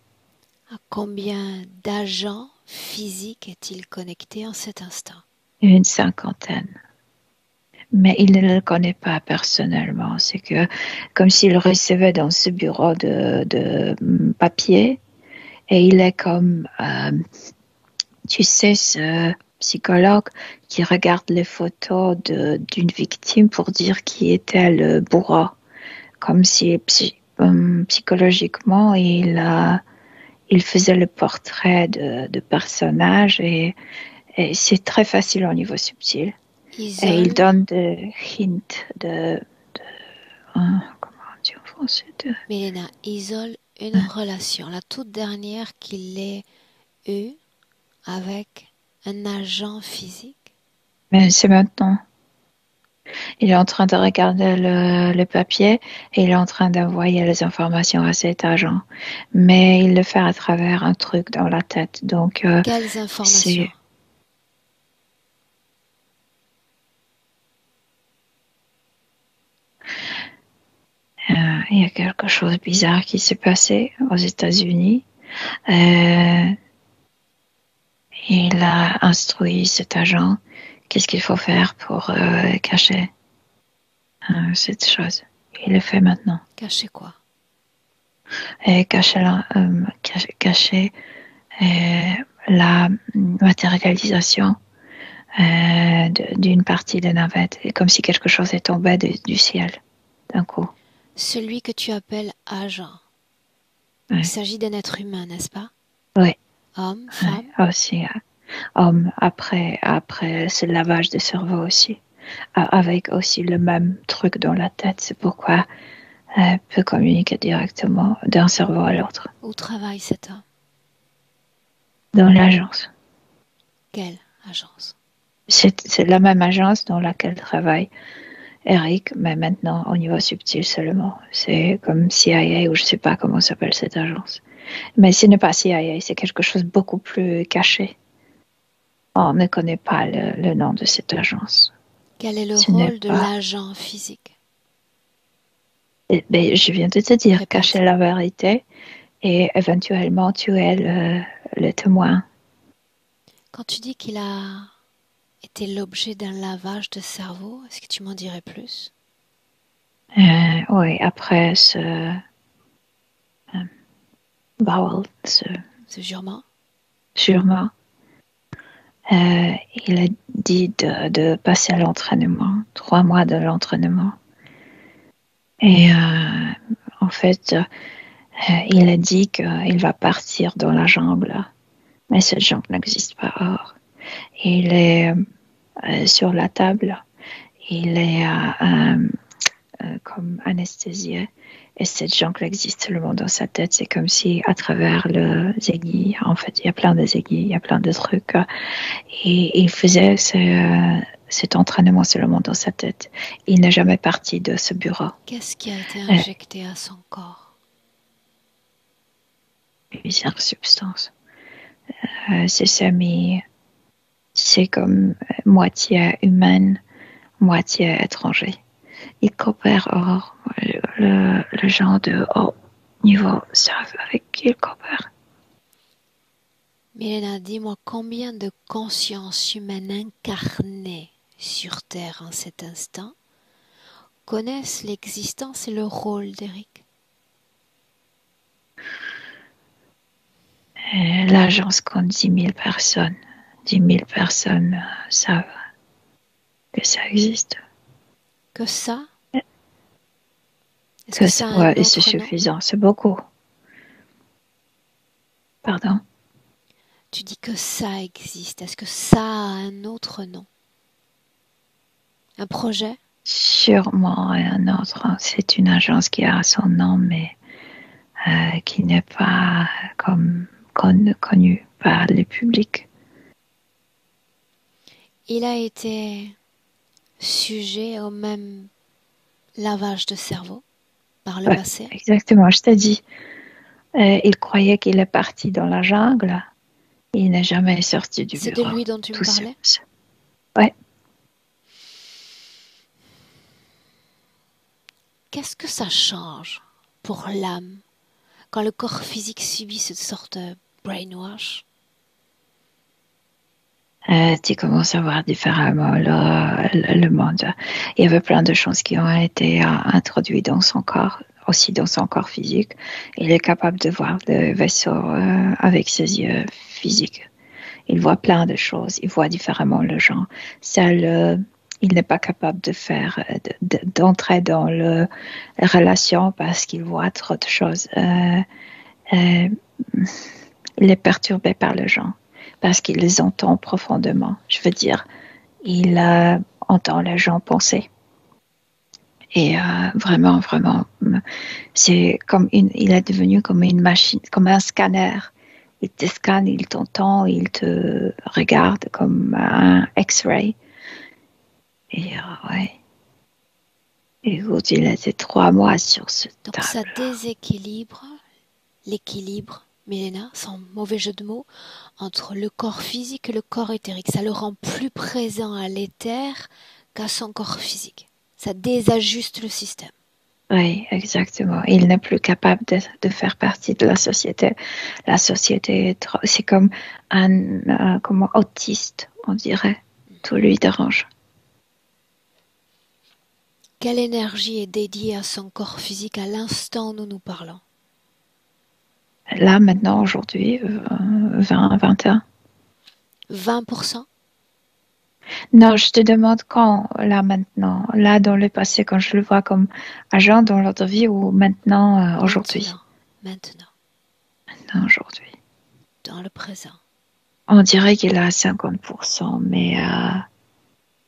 À combien d'agents physiques est-il connecté en cet instant? Une cinquantaine. Mais il ne le connaît pas personnellement. C'est que comme s'il recevait dans ce bureau de papier et il est comme, tu sais, ce psychologue qui regarde les photos d'une victime pour dire qui était le bourreau. Comme si psychologiquement, il faisait le portrait de personnage et c'est très facile au niveau subtil. Et il donne des hints comment on dit en français Milena isole une relation, la toute dernière qu'il ait eue avec un agent physique. Mais c'est maintenant. Il est en train de regarder le papier et il est en train d'envoyer les informations à cet agent. Mais il le fait à travers un truc dans la tête. Donc, quelles informations? Il y a quelque chose de bizarre qui s'est passé aux États-Unis. Il a instruit cet agent qu'est-ce qu'il faut faire pour cacher cette chose. Il le fait maintenant. Cacher quoi? Et cacher la matérialisation d'une partie de navette. Et comme si quelque chose est tombé du ciel d'un coup. Celui que tu appelles agent. Ouais. Il s'agit d'un être humain, n'est-ce pas? Oui. Homme, femme? Ouais, aussi, homme, après ce lavage de cerveau aussi. Avec aussi le même truc dans la tête. C'est pourquoi elle peut communiquer directement d'un cerveau à l'autre. Où travaille cet homme? Dans l'agence. Quelle agence? C'est la même agence dans laquelle travaille Eric, mais maintenant au niveau subtil seulement. C'est comme CIA ou je ne sais pas comment s'appelle cette agence. Mais ce n'est pas CIA, c'est quelque chose de beaucoup plus caché. On ne connaît pas le nom de cette agence. Quel est le rôle de l'agent physique? Ben, je viens de te dire, Répète. Cacher la vérité et éventuellement tuer le témoin. Quand tu dis qu'il a été l'objet d'un lavage de cerveau, est-ce que tu m'en dirais plus? Oui, après ce Bowell, Ce jurement? Sûrement. Il a dit de passer à l'entraînement, 3 mois de l'entraînement. Et en fait, il a dit qu'il va partir dans la jungle, mais cette jungle n'existe pas. Or, il est sur la table, il est comme anesthésié. Et cette jungle existe seulement dans sa tête. C'est comme si à travers les aiguilles, en fait, il y a plein d'aiguilles, il y a plein de trucs. Et il faisait cet entraînement seulement dans sa tête. Il n'est jamais parti de ce bureau. Qu'est-ce qui a été injecté à son corps? Plusieurs substances. C'est comme moitié humaine, moitié étranger. Il coopère or le genre de haut niveau savent avec qui il coopère. Milena, dis-moi combien de consciences humaines incarnées sur Terre en cet instant connaissent l'existence et le rôle d'Eric? L'agence compte 10 000 personnes. 10 000 personnes savent que ça existe. Que ça? Est-ce Que que ça, ça a un ouais, c'est autre nom? suffisant, c'est beaucoup. Pardon? Tu dis que ça existe. Est-ce que ça a un autre nom? Un projet? Sûrement un autre. C'est une agence qui a son nom, mais qui n'est pas comme connue par le public. Il a été sujet au même lavage de cerveau par le Ouais, passé? exactement, je t'ai dit. Il croyait qu'il est parti dans la jungle. Il n'est jamais sorti du C'est de bureau. lui dont tu me Tout seul. parlais? Ouais. Qu'est-ce que ça change pour l'âme quand le corps physique subit cette sorte de brainwash? Tu commences à voir différemment le monde. Il y avait plein de choses qui ont été introduites dans son corps, aussi dans son corps physique. Il est capable de voir le vaisseau avec ses yeux physiques. Il voit plein de choses. Il voit différemment le genre. Il n'est pas capable de faire, d'entrer dans la relation parce qu'il voit trop de choses. Il est perturbé par le genre parce qu'il les entend profondément. Je veux dire, il entend les gens penser. Et vraiment, c'est comme il est devenu comme une machine, comme un scanner. Il te scanne, il t'entend, il te regarde comme un X-ray. Et ouais. Écoute, il était 3 mois sur ce Donc table. ça déséquilibre l'équilibre, Milena, sans mauvais jeu de mots, entre le corps physique et le corps éthérique. Ça le rend plus présent à l'éther qu'à son corps physique. Ça désajuste le système. Oui, exactement. Il n'est plus capable de faire partie de la société. La société, c'est comme comme autiste, on dirait. Tout lui dérange. Quelle énergie est dédiée à son corps physique à l'instant où nous nous parlons? Là, maintenant, aujourd'hui, 20, 21. 20%? Non, je te demande quand, là, maintenant. Là, dans le passé, quand je le vois comme agent dans l'autre vie ou maintenant, aujourd'hui. Maintenant, Maintenant, aujourd'hui. dans le présent. On dirait qu'il a 50%, mais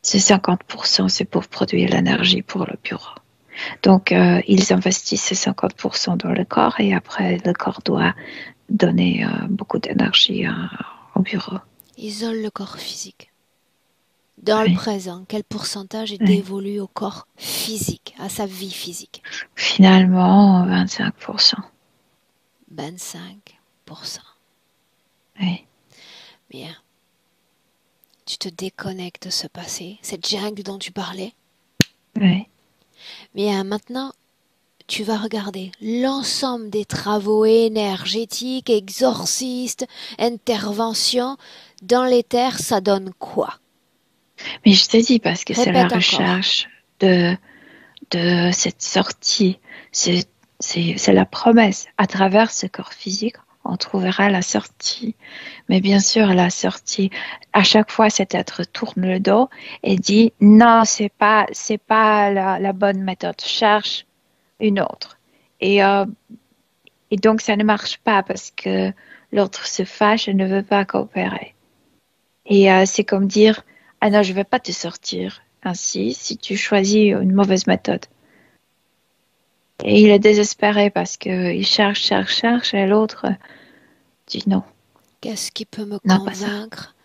ces 50%, c'est pour produire l'énergie pour le bureau. Donc, ils investissent ces 50% dans le corps et après, le corps doit donner beaucoup d'énergie au bureau. Isole le corps physique. Dans le Oui. présent, quel pourcentage est Oui. dévolu au corps physique, à sa vie physique? Finalement, 25%. 25%. Oui. Bien. Tu te déconnectes de ce passé, cette jungle dont tu parlais. Oui. Bien, maintenant, tu vas regarder l'ensemble des travaux énergétiques, exorcistes, interventions dans l'éther, ça donne quoi? Mais je te dis, parce que c'est la Répète encore. recherche de cette sortie, c'est la promesse. À travers ce corps physique, on trouvera la sortie. Mais bien sûr, la sortie, à chaque fois, cet être tourne le dos et dit non, c'est pas la bonne méthode. Cherche une autre. Et donc, ça ne marche pas parce que l'autre se fâche et ne veut pas coopérer. Et c'est comme dire ah non, je ne vais pas te sortir ainsi si tu choisis une mauvaise méthode. Et il est désespéré parce qu'il cherche et l'autre dit non. Qu'est-ce qui peut me Non, pas ça. convaincre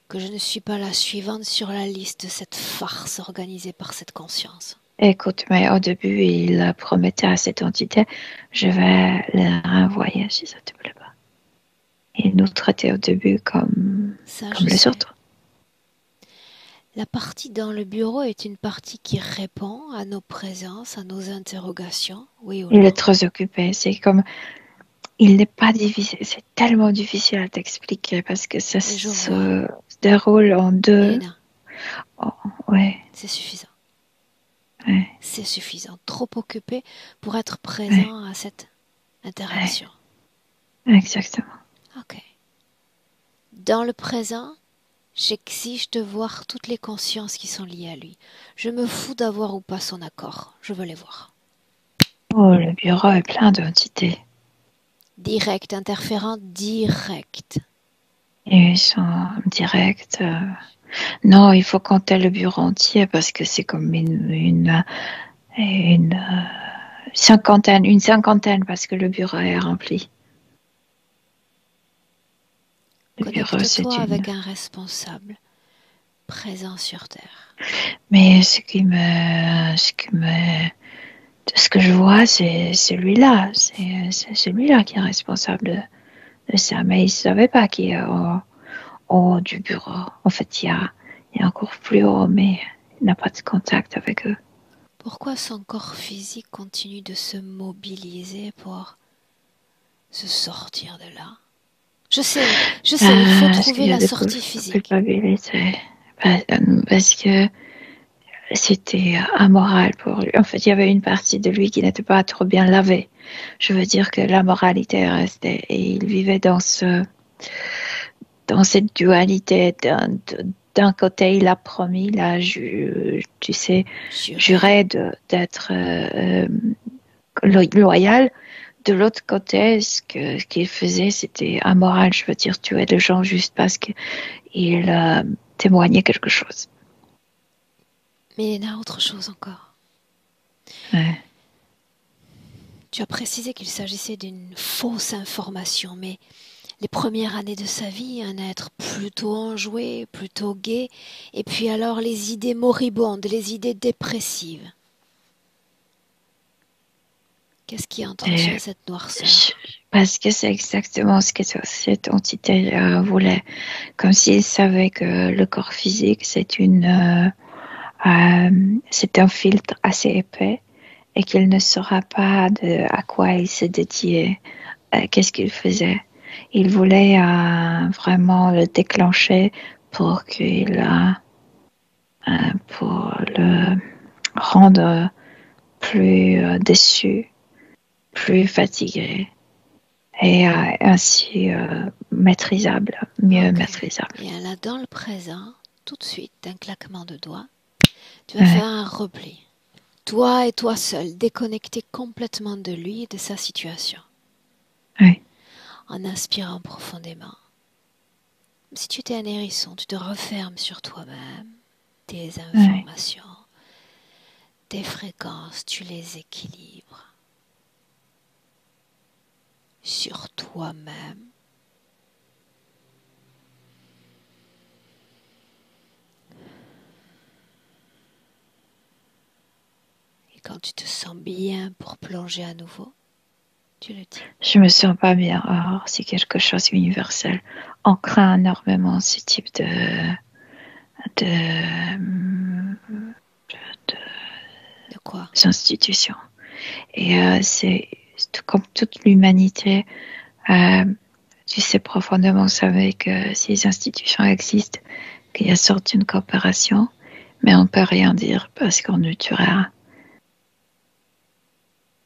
que je ne suis pas la suivante sur la liste de cette farce organisée par cette conscience? Écoute, mais au début, il promettait à cette entité, je vais le renvoyer si ça te plaît pas. Il nous traitait au début comme les autres. La partie dans le bureau est une partie qui répond à nos présences, à nos interrogations, oui ou non? Il est très occupé. C'est comme, il n'est pas difficile, c'est tellement difficile à t'expliquer parce que ça se déroule en deux. Elena, Ouais, c'est suffisant. ouais, C'est suffisant. Trop occupé pour être ouais, présent à cette interaction. exactement. Ok. Dans le présent, j'exige de voir toutes les consciences qui sont liées à lui. Je me fous d'avoir ou pas son accord. Je veux les voir. Oh, le bureau est plein d'entités. Direct, interférent, direct. Et ils sont directs. Non, il faut compter le bureau entier parce que c'est comme une cinquantaine parce que le bureau est rempli. Le bureau, c'est Connecte-toi une. avec un responsable présent sur Terre. Mais ce que je vois, c'est celui-là. C'est celui-là qui est responsable de ça. Mais il ne savait pas qui est au haut du bureau. En fait, il y a encore plus haut, mais il n'a pas de contact avec eux. Pourquoi son corps physique continue de se mobiliser pour se sortir de là? Je sais, il faut Parce qu'il trouver y a la de sortie physique. culpabilité. Parce que c'était amoral pour lui. En fait, il y avait une partie de lui qui n'était pas trop bien lavée. Je veux dire que la moralité est restée. Et il vivait dans cette dualité. D'un côté, il a promis, tu sais, juré d'être loyal. De l'autre côté, ce qu'il faisait, c'était amoral. Je veux dire, tuer les gens juste parce qu'il témoignait quelque chose. Mais il y en a autre chose encore. Ouais. Tu as précisé qu'il s'agissait d'une fausse information, mais les premières années de sa vie, un être plutôt enjoué, plutôt gai, et puis alors les idées moribondes, les idées dépressives. Qu'est-ce qui entretient cette noirceur? Parce que c'est exactement ce que cette entité voulait. Comme s'il savait que le corps physique, c'est un filtre assez épais et qu'il ne saura pas à quoi il se dédiait, qu'est-ce qu'il faisait. Il voulait vraiment le déclencher pour pour le rendre plus déçu, plus fatigué et ainsi mieux maîtrisable. Et là, dans le présent, tout de suite, d'un claquement de doigts, tu vas faire un repli. Toi et toi seul, déconnecté complètement de lui et de sa situation. Oui. En inspirant profondément. Si tu étais un hérisson, tu te refermes sur toi-même, tes informations, tes fréquences, tu les équilibres. Sur toi-même. Et quand tu te sens bien pour plonger à nouveau, tu le dis. Je me sens pas bien. Alors, c'est quelque chose d'universel. On craint énormément ce type De quoi? institutions. Et c'est comme toute l'humanité. Tu sais profondément savez que ces institutions existent, qu'il y a sorte d'une coopération, mais on peut rien dire parce qu'on ne tue rien.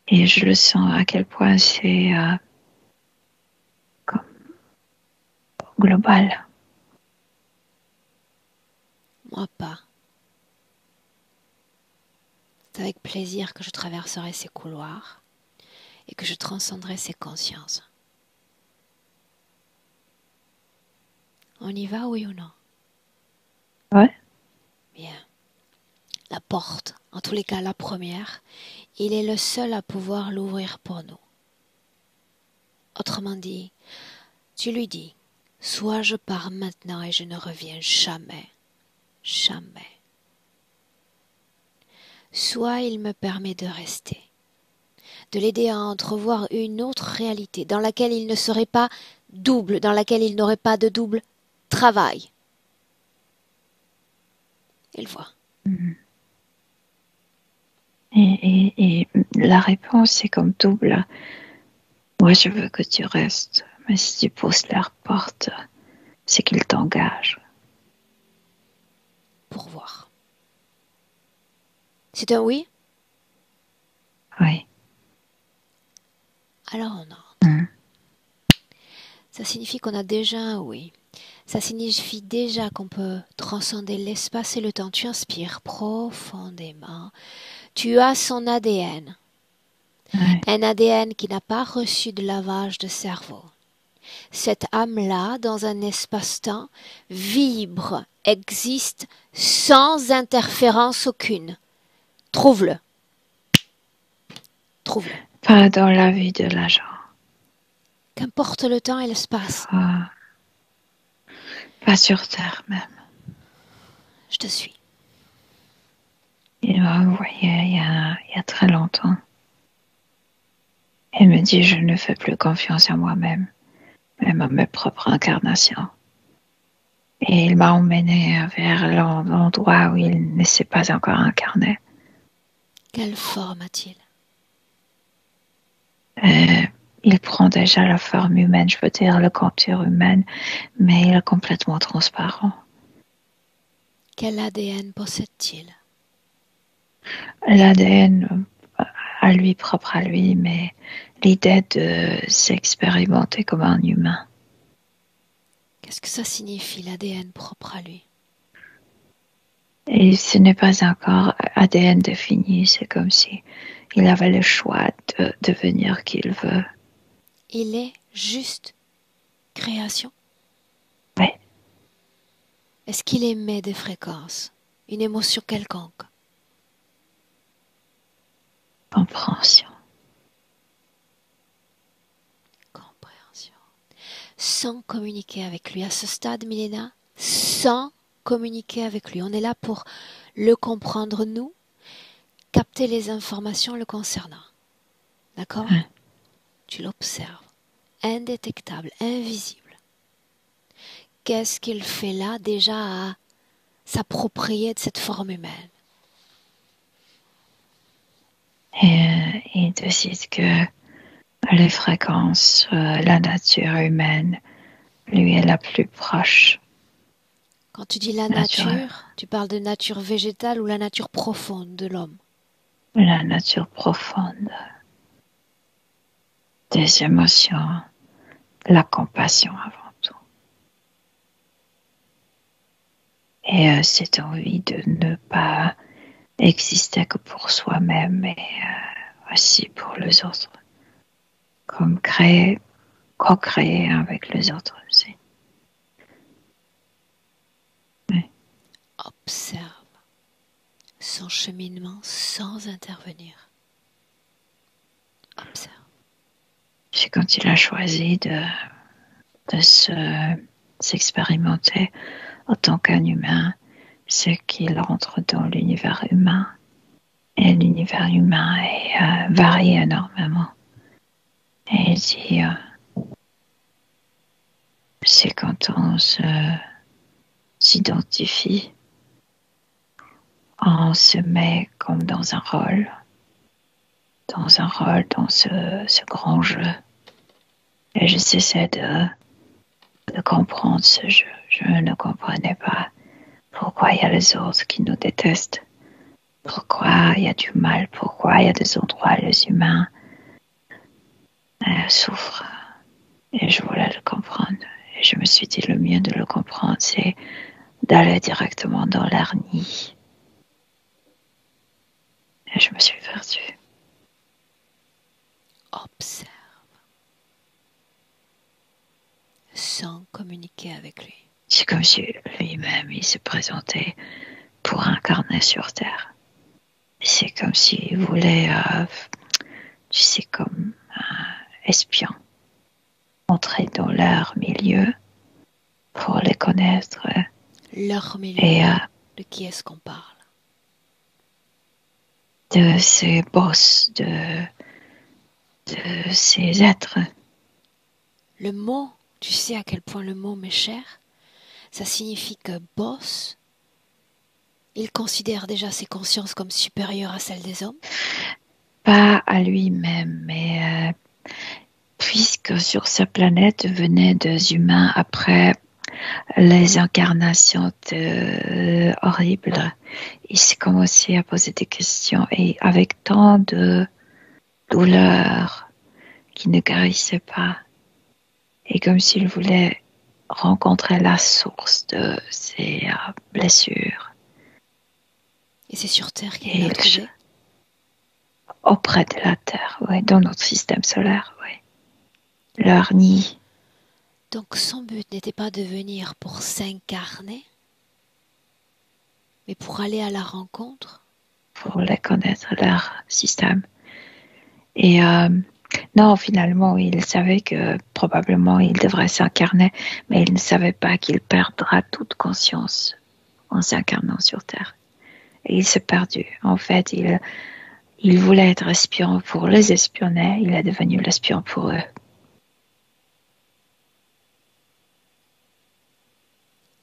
Et je le sens à quel point c'est comme global. Moi pas. C'est avec plaisir que je traverserai ces couloirs et que je transcenderai ces consciences. On y va, oui ou non? Ouais. Bien. La porte, en tous les cas la première, il est le seul à pouvoir l'ouvrir pour nous. Autrement dit, tu lui dis, soit je pars maintenant et je ne reviens jamais, jamais. Soit il me permet de rester, de l'aider à entrevoir une autre réalité dans laquelle il ne serait pas double, dans laquelle il n'aurait pas de double travail. Il voit. Et la réponse est comme double. Moi, je veux que tu restes. Mais si tu pousses leur porte, c'est qu'ils t'engagent. Pour voir. C'est un oui? Oui. Alors on entre. Mm. Ça signifie qu'on a déjà un oui. Ça signifie déjà qu'on peut transcender l'espace et le temps. Tu inspires profondément. Tu as son ADN. Oui. Un ADN qui n'a pas reçu de lavage de cerveau. Cette âme-là, dans un espace-temps, vibre, existe sans interférence aucune. Trouve-le. Trouve-le. Pas dans la vie de l'agent. Qu'importe le temps et l'espace. Pas sur Terre même. Je te suis. Il m'a envoyé il y a très longtemps. Il me dit, je ne fais plus confiance à moi-même, même à mes propres incarnations. Et il m'a emmené vers l'endroit où il ne s'est pas encore incarné. Quelle forme a-t-il? Il prend déjà la forme humaine, je veux dire la contour humaine, mais il est complètement transparent. Quel ADN possède-t-il? L'ADN à lui, propre à lui, mais l'idée de s'expérimenter comme un humain. Qu'est-ce que ça signifie, l'ADN propre à lui? Et ce n'est pas encore ADN défini, c'est comme si il avait le choix de devenir qui il veut. Il est juste création? Oui. Est-ce qu'il émet des fréquences? Une émotion quelconque? Compréhension. Compréhension. Sans communiquer avec lui. À ce stade, Milena, sans communiquer avec lui. On est là pour le comprendre, nous, capter les informations le concernant. D'accord? Ouais. Tu l'observes. Indétectable, invisible. Qu'est-ce qu'il fait là déjà à s'approprier de cette forme humaine? Et il décide que les fréquences, la nature humaine, lui est la plus proche. Quand tu dis la Naturelle. nature, tu parles de nature végétale ou la nature profonde de l'homme? La nature profonde des émotions, la compassion avant tout. Et cette envie de ne pas exister que pour soi-même, mais aussi pour les autres. Comme créer, co-créer avec les autres aussi. Oui. Observe son cheminement sans intervenir. Observe. C'est quand il a choisi de s'expérimenter en tant qu'un humain, c'est qu'il entre dans l'univers humain. Et l'univers humain varie énormément. Et il dit, c'est quand on s'identifie, on se met comme dans un rôle, dans ce grand jeu. Et je cessais de comprendre ce jeu. Je ne comprenais pas pourquoi il y a les autres qui nous détestent, pourquoi il y a du mal, pourquoi il y a des endroits où les humains souffrent. Et je voulais le comprendre. Et je me suis dit, le mieux de le comprendre, c'est d'aller directement dans leur nid. Et je me suis perdue. Observe. Sans communiquer avec lui. C'est comme si lui-même, il se présentait pour incarner sur Terre. C'est comme s'il voulait, tu sais, comme un espion, entrer dans leur milieu pour les connaître. Leur milieu. Et de qui est-ce qu'on parle? de ces boss, de ces êtres. Le mot, tu sais à quel point le mot m'est cher? Ça signifie que boss, il considère déjà ses consciences comme supérieures à celles des hommes? Pas à lui-même, mais puisque sur cette planète venaient des humains après les incarnations horribles, il s'est commencé à poser des questions et avec tant de douleur qui ne guérissait pas et comme s'il voulait rencontrer la source de ses blessures. Et c'est sur Terre qu'il l'a trouvé? Auprès de la Terre, oui, dans notre système solaire, oui. Leur nid. Donc son but n'était pas de venir pour s'incarner, mais pour aller à la rencontre? Pour les connaître, leur système. Et non, finalement, il savait que probablement il devrait s'incarner, mais il ne savait pas qu'il perdra toute conscience en s'incarnant sur Terre. Et il s'est perdu. En fait, il voulait être espion pour les espionner, il est devenu l'espion pour eux.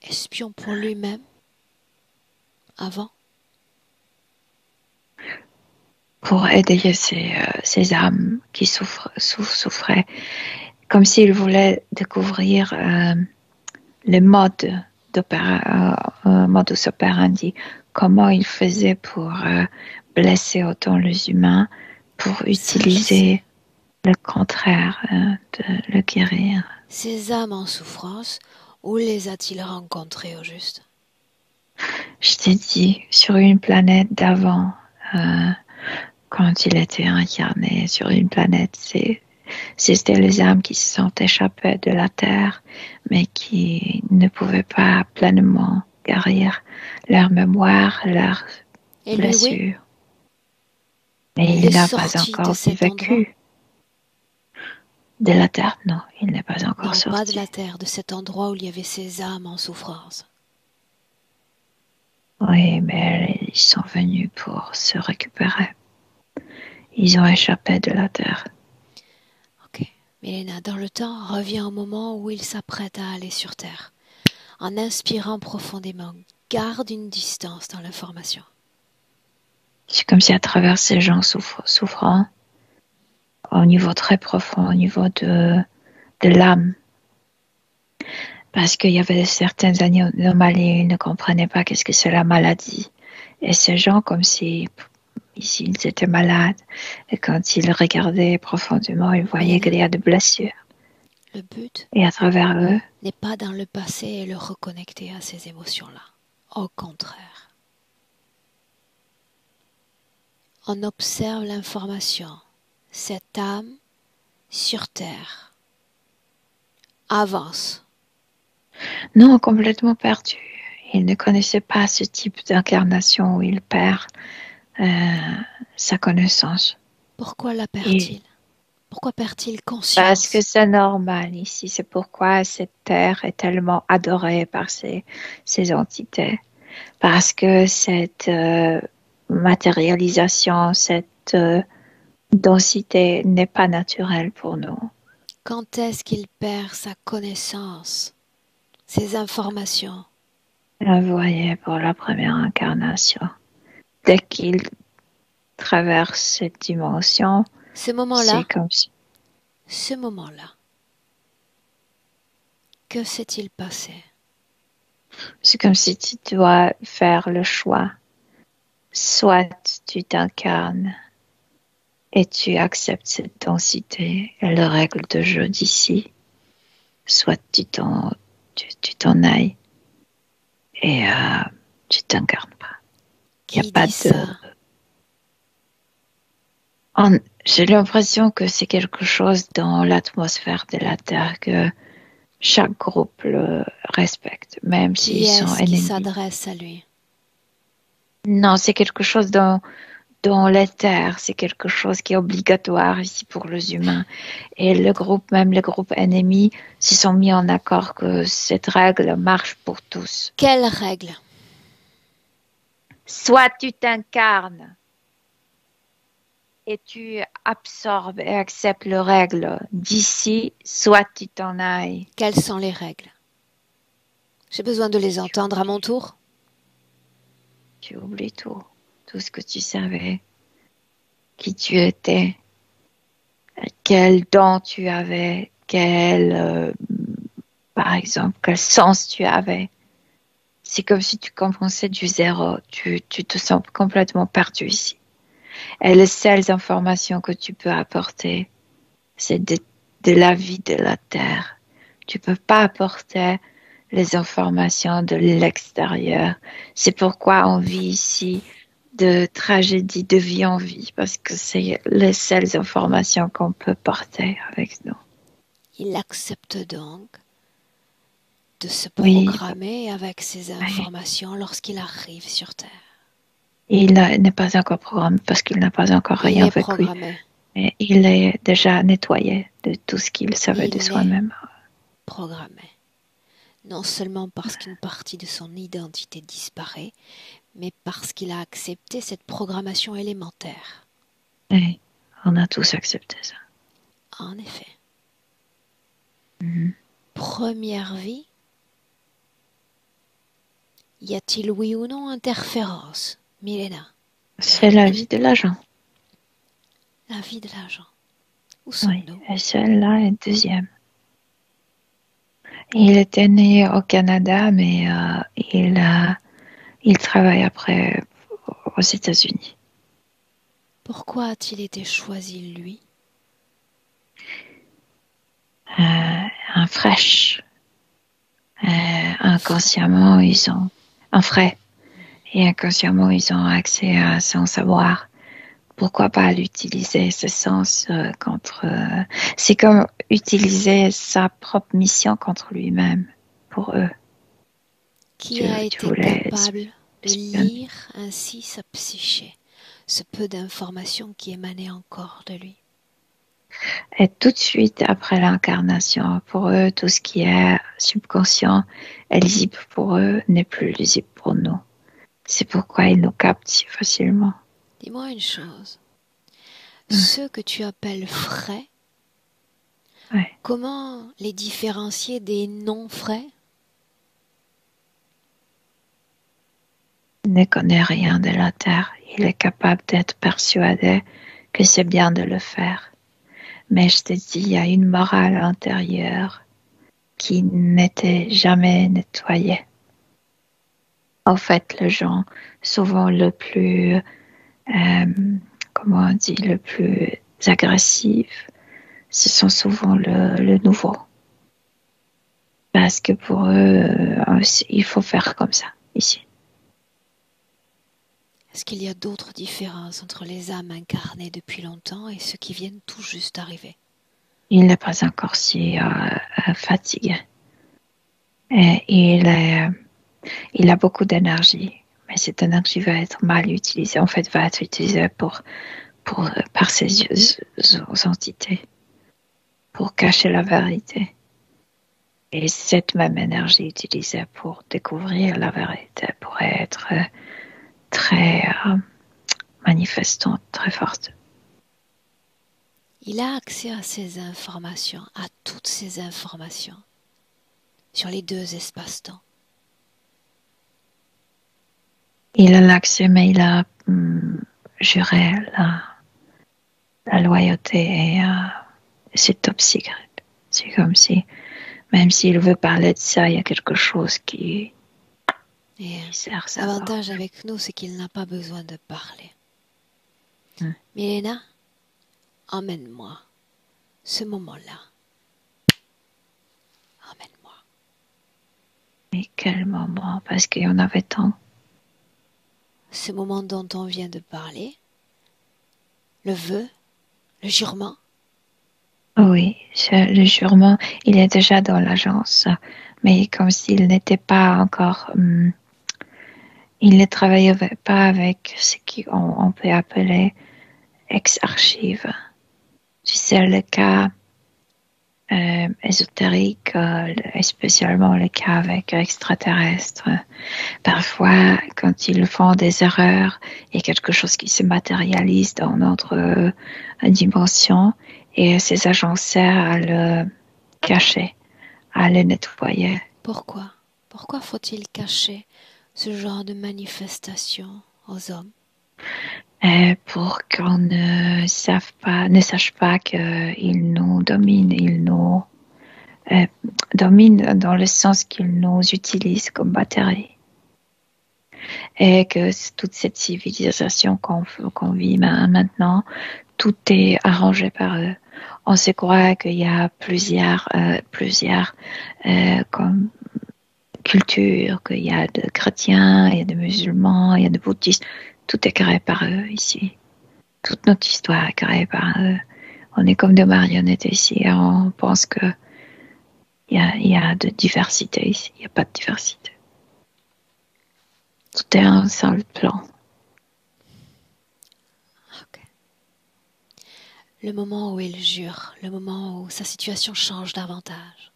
Espion pour lui-même? Avant? Pour aider ces âmes qui souffraient, comme s'il voulait découvrir le modus operandi, comment il faisait pour blesser autant les humains, pour utiliser le contraire de le guérir. Ces âmes en souffrance, où les a-t-il rencontrées au juste? Je t'ai dit, sur une planète d'avant, quand il était incarné sur une planète, c'était les âmes qui se sont échappées de la Terre, mais qui ne pouvaient pas pleinement guérir leur mémoire, leurs blessures. Mais il n'a pas encore vécu. De la Terre, non, il n'est pas encore sorti. Non, pas de la Terre, de cet endroit où il y avait ces âmes en souffrance. Oui, mais ils sont venus pour se récupérer. Ils ont échappé de la Terre. Ok. Milena, dans le temps, revient au moment où il s'apprête à aller sur Terre. En inspirant profondément, garde une distance dans l'information. C'est comme si à travers ces gens souffrants, au niveau très profond, au niveau de l'âme, parce qu'il y avait certaines anomalies, ils ne comprenaient pas qu'est-ce que c'est la maladie. Et ces gens, comme si ils étaient malades, et quand ils regardaient profondément, ils voyaient qu'il y a des blessures. Le but et à travers eux n'est pas dans le passé et le reconnecter à ces émotions-là. Au contraire. On observe l'information. Cette âme sur Terre avance. Non, complètement perdu. Il ne connaissait pas ce type d'incarnation où il perd sa connaissance. Pourquoi la perd-il? Pourquoi perd-il conscience? Parce que c'est normal ici. C'est pourquoi cette terre est tellement adorée par ces entités. Parce que cette matérialisation, cette densité n'est pas naturelle pour nous. Quand est-ce qu'il perd sa connaissance, ses informations? Vous voyez, pour la première incarnation, dès qu'il traverse cette dimension, ce moment-là, c'est comme si... Ce moment-là, que s'est-il passé? C'est comme si tu dois faire le choix. Soit tu t'incarnes et tu acceptes cette densité et les règles de jeu d'ici, soit tu t'en ailles et tu t'incarnes pas. Qui dit pas ça? J'ai l'impression que c'est quelque chose dans l'atmosphère de la Terre que chaque groupe le respecte, même s'ils sont ennemis. Qui s'adresse à lui? Non, c'est quelque chose dans les terres, c'est quelque chose qui est obligatoire ici pour les humains. Et le groupe, même les groupes ennemis, se sont mis en accord que cette règle marche pour tous. Quelle règle? Soit tu t'incarnes et tu absorbes et acceptes les règles d'ici, soit tu t'en ailles. Quelles sont les règles? J'ai besoin de les entendre à mon tour. Tu oublies tout ce que tu savais, qui tu étais, quel don tu avais, par exemple, quel sens tu avais. C'est comme si tu commençais du zéro. Tu te sens complètement perdu ici. Et les seules informations que tu peux apporter, c'est de la vie de la Terre. Tu peux pas apporter les informations de l'extérieur. C'est pourquoi on vit ici de tragédie de vie en vie, parce que c'est les seules informations qu'on peut porter avec nous. Il accepte donc de se Oui, programmer avec ces oui. informations lorsqu'il arrive sur Terre. Il n'est pas encore programmé parce qu'il n'a pas encore Il rien est vécu. programmé. Mais il est déjà nettoyé de tout ce qu'il savait de Il est soi-même. programmé. Non seulement parce qu'une partie de son identité disparaît, mais parce qu'il a accepté cette programmation élémentaire. Et on a tous accepté ça. En effet. Mhm. Première vie, y a-t-il oui ou non interférence, Milena? C'est la vie de l'agent. La vie de l'agent. Où Oui, sommes-nous? et celle-là est deuxième. Il était né au Canada, mais il travaille après aux États-Unis. Pourquoi a-t-il été choisi, lui? Un fraîche. Inconsciemment, ils ont un frais. Et inconsciemment, ils ont accès à son savoir. Pourquoi pas l'utiliser, ce sens contre... c'est comme utiliser sa propre mission contre lui-même, pour eux. Qui a Tu été voulais capable de espionner. lire ainsi sa psyché, ce peu d'informations qui émanaient encore de lui? Et tout de suite après l'incarnation, pour eux, tout ce qui est subconscient est lisible pour eux, n'est plus lisible pour nous. C'est pourquoi ils nous captent si facilement. Dis-moi une chose. Ceux que tu appelles frais, Ouais. comment les différencier des non-frais? Il ne connaît rien de la terre. Il est capable d'être persuadé que c'est bien de le faire. Mais je te dis, il y a une morale intérieure qui n'était jamais nettoyée. En fait, les gens, souvent le plus, comment on dit, le plus agressif, ce sont souvent le nouveau. Parce que pour eux, il faut faire comme ça, ici. Est-ce qu'il y a d'autres différences entre les âmes incarnées depuis longtemps et ceux qui viennent tout juste d'arriver? Il n'est pas encore si fatigué. Et il a beaucoup d'énergie, mais cette énergie va être mal utilisée. En fait, va être utilisée par ces entités pour cacher la vérité. Et cette même énergie utilisée pour découvrir la vérité pourrait être très manifestante, très forte. Il a accès à ces informations, à toutes ces informations, sur les deux espaces-temps. Il a l'accès, mais il a juré la loyauté et c'est top secret. C'est comme si, même s'il veut parler de ça, il y a quelque chose qui Et sert ça. l'avantage avec nous, c'est qu'il n'a pas besoin de parler. Hmm. Milena, emmène-moi ce moment-là. Emmène-moi. Mais quel moment, parce qu'il y en avait tant. Ce moment dont on vient de parler, le vœu, le jurement. Oui, le jurement, il est déjà dans l'agence, mais comme s'il n'était pas encore, il ne travaillait pas avec ce qu'on peut appeler ex-archive. Tu sais, le cas ésotérique, et spécialement le cas avec extraterrestres. Parfois, quand ils font des erreurs, il y a quelque chose qui se matérialise dans notre dimension et ces agents servent à le cacher, à le nettoyer. Pourquoi? Pourquoi faut-il cacher ce genre de manifestation aux hommes? pour qu'on ne sache pas qu'ils nous dominent, ils nous dominent dans le sens qu'ils nous utilisent comme batterie. Et que toute cette civilisation qu'on vit maintenant, tout est arrangé par eux. On se croit qu'il y a plusieurs comme cultures, qu'il y a de chrétiens, il y a de musulmans, il y a de bouddhistes. Tout est créé par eux ici. Toute notre histoire est créée par eux. On est comme des marionnettes ici. On pense que il y a de diversité ici. Il n'y a pas de diversité. Tout est un seul plan. Okay. Le moment où il jure, le moment où sa situation change davantage.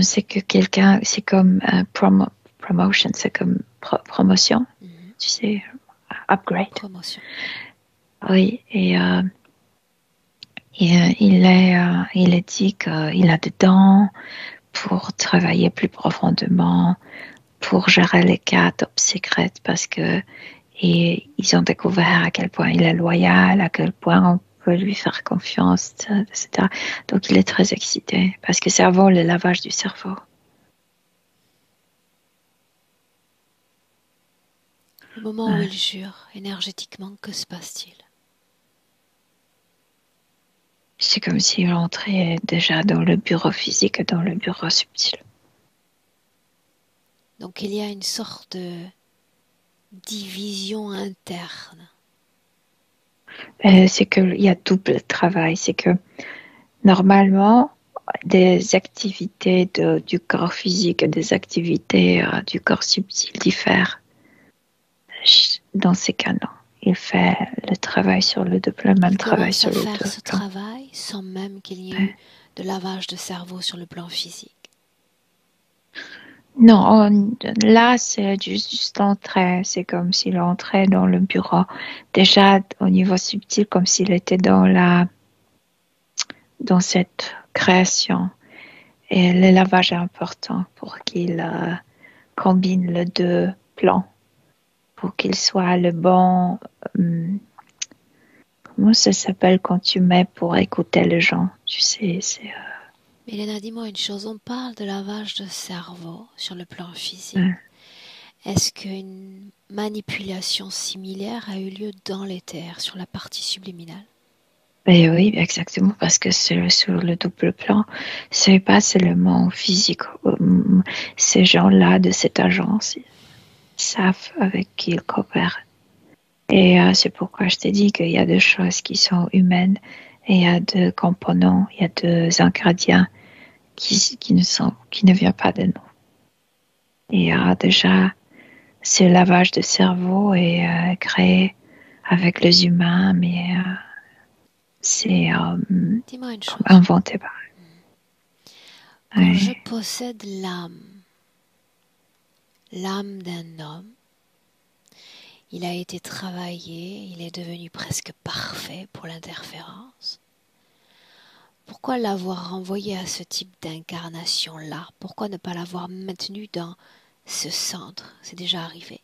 C'est que quelqu'un, c'est comme promotion, c'est comme promotion, tu sais, upgrade. Promotion. Oui, et il est dit qu'il a des dents pour travailler plus profondément, pour gérer les cas top secret, parce que ils ont découvert à quel point il est loyal, à quel point on peut lui faire confiance, etc. Donc il est très excité, parce que c'est avant le lavage du cerveau. Le moment où il jure, énergétiquement, que se passe-t-il? C'est comme s'il entrait déjà dans le bureau physique et dans le bureau subtil. Donc il y a une sorte de division interne. C'est qu'il y a double travail. C'est que normalement, des activités du corps physique et des activités du corps subtil diffèrent. Dans ces cas, non. Il fait le travail sur le double, le même travail sur le double. Il commence à faire ce travail sans même qu'il y ait eu de lavage de cerveau sur le plan physique. Non, là, c'est juste l'entrée. C'est comme s'il entrait dans le bureau. Déjà, au niveau subtil, comme s'il était dans cette création. Et le lavage est important pour qu'il combine les deux plans, pour qu'il soit le bon. Comment ça s'appelle quand tu mets pour écouter les gens? Tu sais, c'est. Elena, dis-moi une chose, on parle de lavage de cerveau sur le plan physique. Est-ce qu'une manipulation similaire a eu lieu dans l'éther, sur la partie subliminale? Ben oui, exactement, parce que c'est sur le double plan, c'est pas seulement physique. Ces gens-là de cette agence savent avec qui ils coopèrent. Et c'est pourquoi je t'ai dit qu'il y a des choses qui sont humaines et il y a des composants, il y a des ingrédients qui ne viennent pas de nous. Et déjà, ce lavage de cerveau est créé avec les humains, mais c'est Dis-moi une chose. inventé par eux. Quand je possède l'âme d'un homme, il a été travaillé, il est devenu presque parfait pour l'interférence. Pourquoi l'avoir renvoyé à ce type d'incarnation-là? Pourquoi ne pas l'avoir maintenu dans ce centre? C'est déjà arrivé.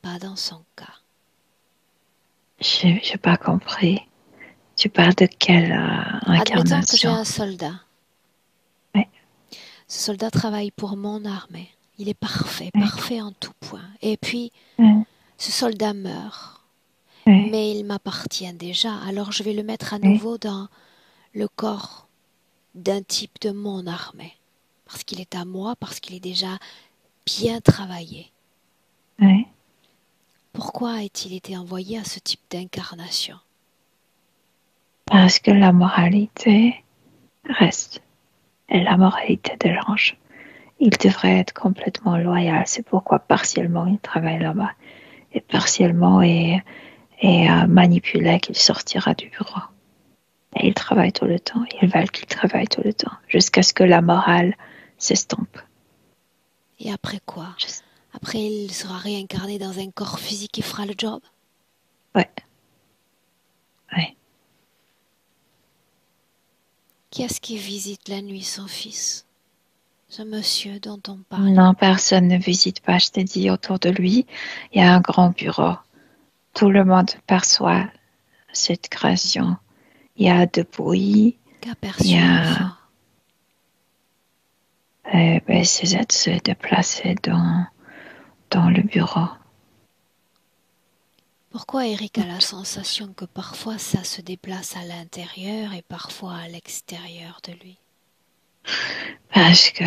Pas dans son cas. J'ai pas compris. Tu parles de quelle incarnation? Admettons que j'ai un soldat. Oui. Ce soldat travaille pour mon armée. Il est parfait, parfait en tout point. Et puis, ce soldat meurt. Mais il m'appartient déjà. Alors je vais le mettre à nouveau dans le corps d'un type de mon armée. Parce qu'il est à moi, parce qu'il est déjà bien travaillé. Pourquoi a-t-il été envoyé à ce type d'incarnation? Parce que la moralité reste. Et la moralité de l'ange. Il devrait être complètement loyal. C'est pourquoi partiellement il travaille là-bas. Et partiellement est manipulé qu'il sortira du bureau. Et il travaille tout le temps. Ils veulent qu'il travaille tout le temps. Jusqu'à ce que la morale s'estompe. Et après quoi? Après, il sera réincarné dans un corps physique et fera le job? Ouais. Qui est-ce qui visite la nuit son fils? ce monsieur dont on parle? Non, personne ne visite pas, je t'ai dit, autour de lui, il y a un grand bureau. Tout le monde perçoit cette création. Il y a de bruit, il y Qu'aperçut a l'enfant? ces êtres se déplacer dans le bureau. Pourquoi Eric a la sensation que parfois ça se déplace à l'intérieur et parfois à l'extérieur de lui? Parce que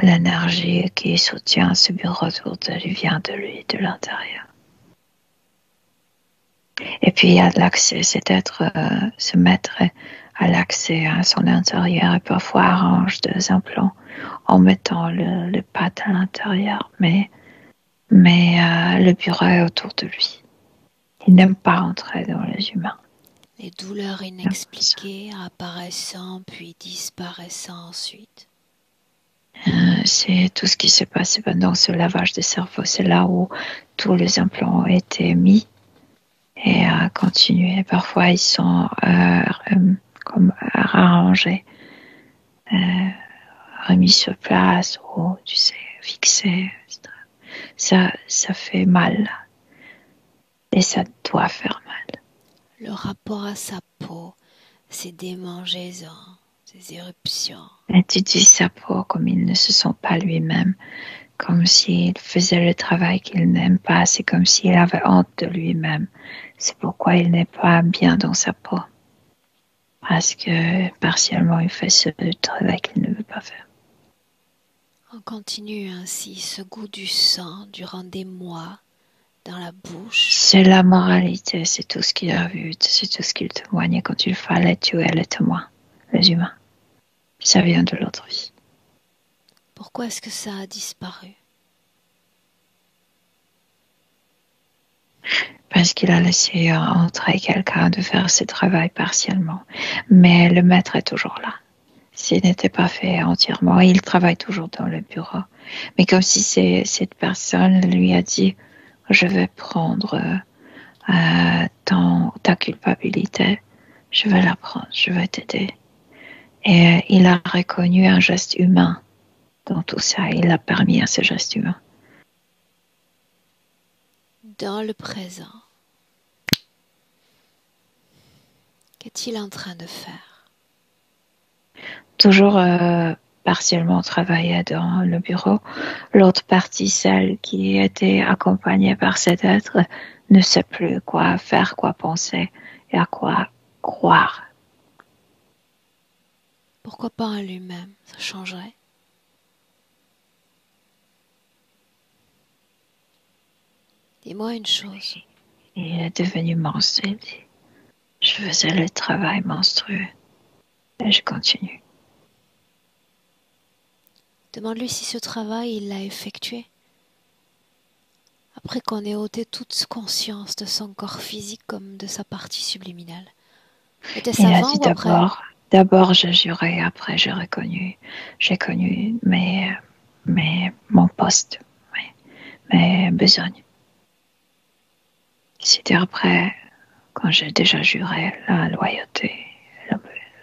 l'énergie qui soutient ce bureau autour de lui vient de lui, de l'intérieur. Et puis il y a l'accès, cet être se mettre à l'accès à son intérieur et parfois arrange des implants en mettant le pad à l'intérieur, mais le bureau est autour de lui. Il n'aime pas entrer dans les humains. Les douleurs inexpliquées apparaissant puis disparaissant ensuite. C'est tout ce qui s'est passé pendant ce lavage de cerveau. C'est là où tous les implants ont été mis et continué. Parfois, ils sont comme arrangés, remis sur place ou, tu sais, fixés. Ça fait mal. Et ça doit faire mal. Le rapport à sa peau, ses démangeaisons, ses éruptions. Et tu dis sa peau comme il ne se sent pas lui-même, comme s'il faisait le travail qu'il n'aime pas, c'est comme s'il avait honte de lui-même. C'est pourquoi il n'est pas bien dans sa peau. Parce que partiellement il fait ce travail qu'il ne veut pas faire. On continue ainsi ce goût du sang durant des mois dans la bouche. C'est la moralité, c'est tout ce qu'il a vu, c'est tout ce qu'il témoignait quand il fallait tuer les témoins, les humains. Ça vient de l'autre vie. Pourquoi est-ce que ça a disparu? Parce qu'il a laissé entrer quelqu'un de faire ce travail partiellement. Mais le maître est toujours là. S'il n'était pas fait entièrement, il travaille toujours dans le bureau. Mais comme si cette personne lui a dit, je vais prendre ta culpabilité, je vais la prendre, je vais t'aider. Et il a reconnu un geste humain dans tout ça. Il a permis à ce geste humain. Dans le présent, qu'est-il en train de faire? Toujours partiellement travaillé dans le bureau. L'autre partie, celle qui était accompagnée par cet être, ne sait plus quoi faire, quoi penser et à quoi croire. Pourquoi pas en lui-même? Ça changerait. Dis-moi une chose. Il est devenu monstre, il dit. Je faisais le travail monstrueux et je continue. Demande-lui si ce travail, il l'a effectué. Après qu'on ait ôté toute conscience de son corps physique comme de sa partie subliminale. Était-ce Il a avant dit ou après? d'abord j'ai juré, après j'ai connu mon poste, mes besognes. C'était après, quand j'ai déjà juré la loyauté, Son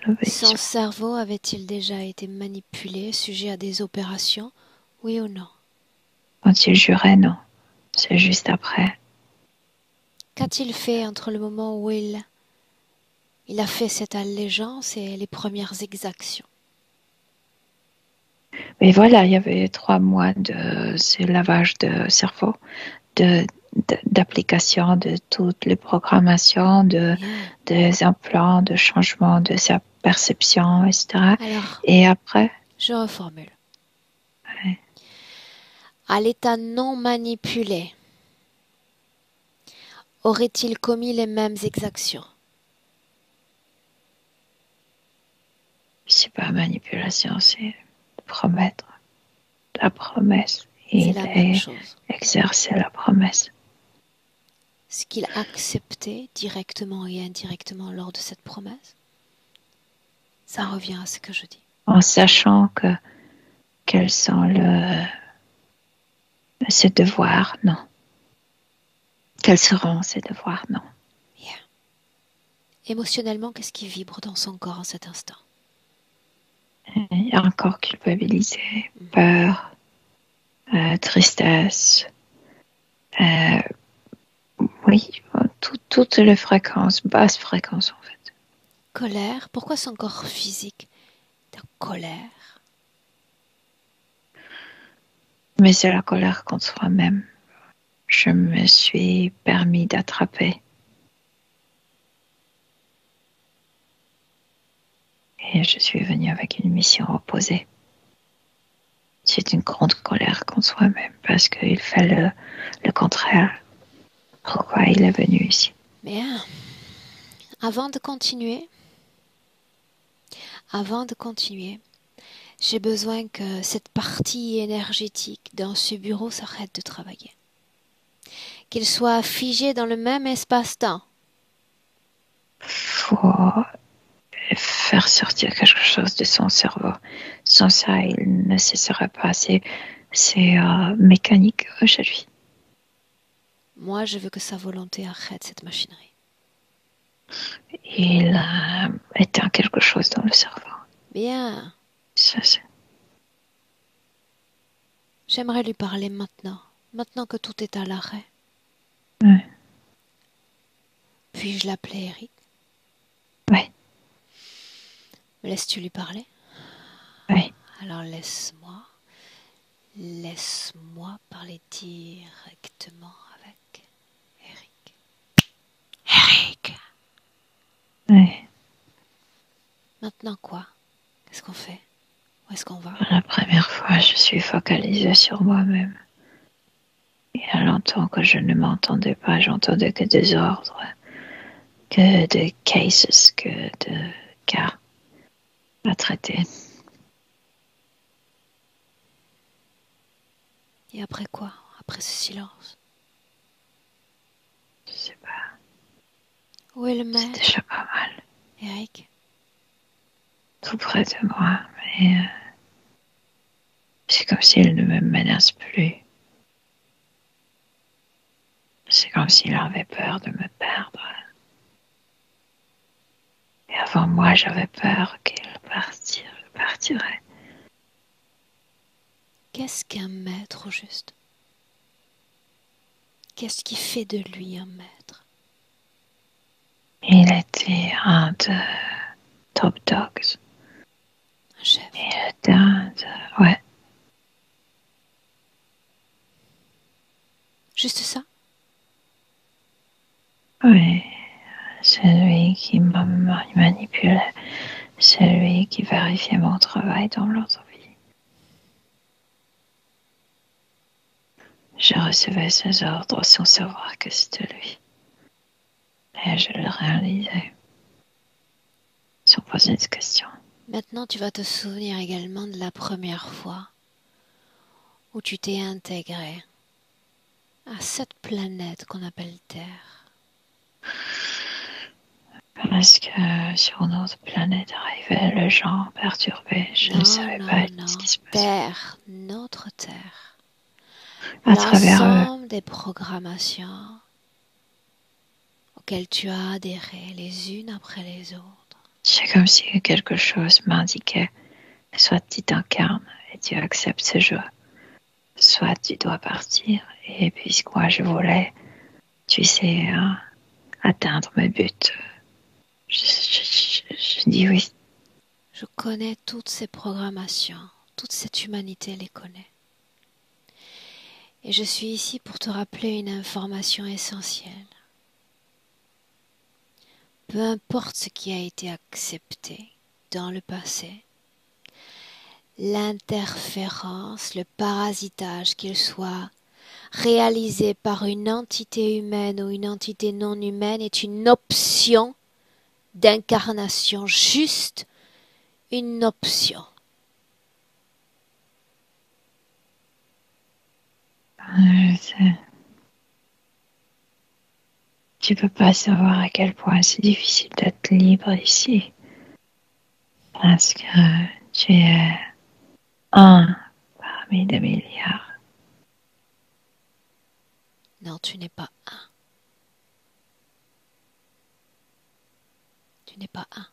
l'obéissance. cerveau avait-il déjà été manipulé, sujet à des opérations, oui ou non? Quand il jurait, non. C'est juste après. Qu'a-t-il fait entre le moment où il a fait cette allégeance et les premières exactions? Mais voilà, il y avait 3 mois de ce lavage de cerveau, d'application de toutes les programmations, des implants, de changement de sa perception, etc. Alors, Et après, je reformule. ouais, À l'état non manipulé, aurait-il commis les mêmes exactions? c'est pas manipulation, c'est promettre la promesse. C'est Il la même a chose. exercé la promesse. Ce qu'il acceptait directement et indirectement lors de cette promesse, ça revient à ce que je dis. En sachant quels sont ses devoirs, non. Quels seront ses devoirs, non. Yeah. Émotionnellement, qu'est-ce qui vibre dans son corps en cet instant? Il y a encore culpabilité, peur, tristesse. Oui, toutes les fréquences, basses fréquences en fait. Colère, pourquoi c'est encore physique? Ta colère. Mais c'est la colère contre soi-même. Je me suis permis d'attraper. Et je suis venue avec une mission opposée. C'est une grande colère contre soi-même parce qu'il fait le contraire. Pourquoi il est venu ici? Bien. Avant de continuer, j'ai besoin que cette partie énergétique dans ce bureau s'arrête de travailler. Qu'il soit figé dans le même espace-temps. Faut faire sortir quelque chose de son cerveau. Sans ça, il ne cessera pas. C'est mécanique aujourd'hui. Moi, je veux que sa volonté arrête cette machinerie. Il a éteint quelque chose dans le cerveau. Bien. Ça, c'est... J'aimerais lui parler maintenant que tout est à l'arrêt. Ouais. Puis-je l'appeler Eric? Ouais. Me laisses-tu lui parler? Ouais. Alors laisse-moi parler directement avec Eric. Eric! Ouais. Maintenant quoi? Qu'est-ce qu'on fait? Où est-ce qu'on va? Pour la première fois, je suis focalisée sur moi-même. Il y a longtemps que je ne m'entendais pas, j'entendais que des ordres, que de cases, que de cas à traiter. Et après quoi? Après ce silence? Je sais pas, Où est le c'est maître? déjà pas mal. Eric? Tout près de moi, mais c'est comme s'il ne me menace plus. C'est comme s'il avait peur de me perdre. Et avant moi, j'avais peur qu'il partirait. Qu'est-ce qu'un maître au juste? Qu'est-ce qui fait de lui un maître? Il était un de Top Dogs. Un chef? Il était un de... Ouais, Juste ça? oui. Celui qui me manipulait. Celui qui vérifiait mon travail dans l'autre vie. Je recevais ses ordres sans savoir que c'était lui. Et je le réalisais. Sans poser de questions. Maintenant, tu vas te souvenir également de la première fois où tu t'es intégré à cette planète qu'on appelle Terre. Parce que sur notre planète arrivaient les gens perturbés. Je ne savais pas ce qui se passait. Terre, notre Terre. À travers eux. L'ensemble des programmations auxquelles tu as adhéré les unes après les autres. C'est comme si quelque chose m'indiquait. Soit tu t'incarnes et tu acceptes ce jeu. Soit tu dois partir. Et puisque moi je voulais, tu sais, atteindre mes buts. Je dis oui. Je connais toutes ces programmations, toute cette humanité les connaît. Et je suis ici pour te rappeler une information essentielle. Peu importe ce qui a été accepté dans le passé, l'interférence, le parasitage, qu'il soit réalisé par une entité humaine ou une entité non humaine, est une option d'incarnation, juste une option. Tu peux pas savoir à quel point c'est difficile d'être libre ici. Parce que tu es un parmi des milliards. Non, tu n'es pas un. Tu n'es pas un.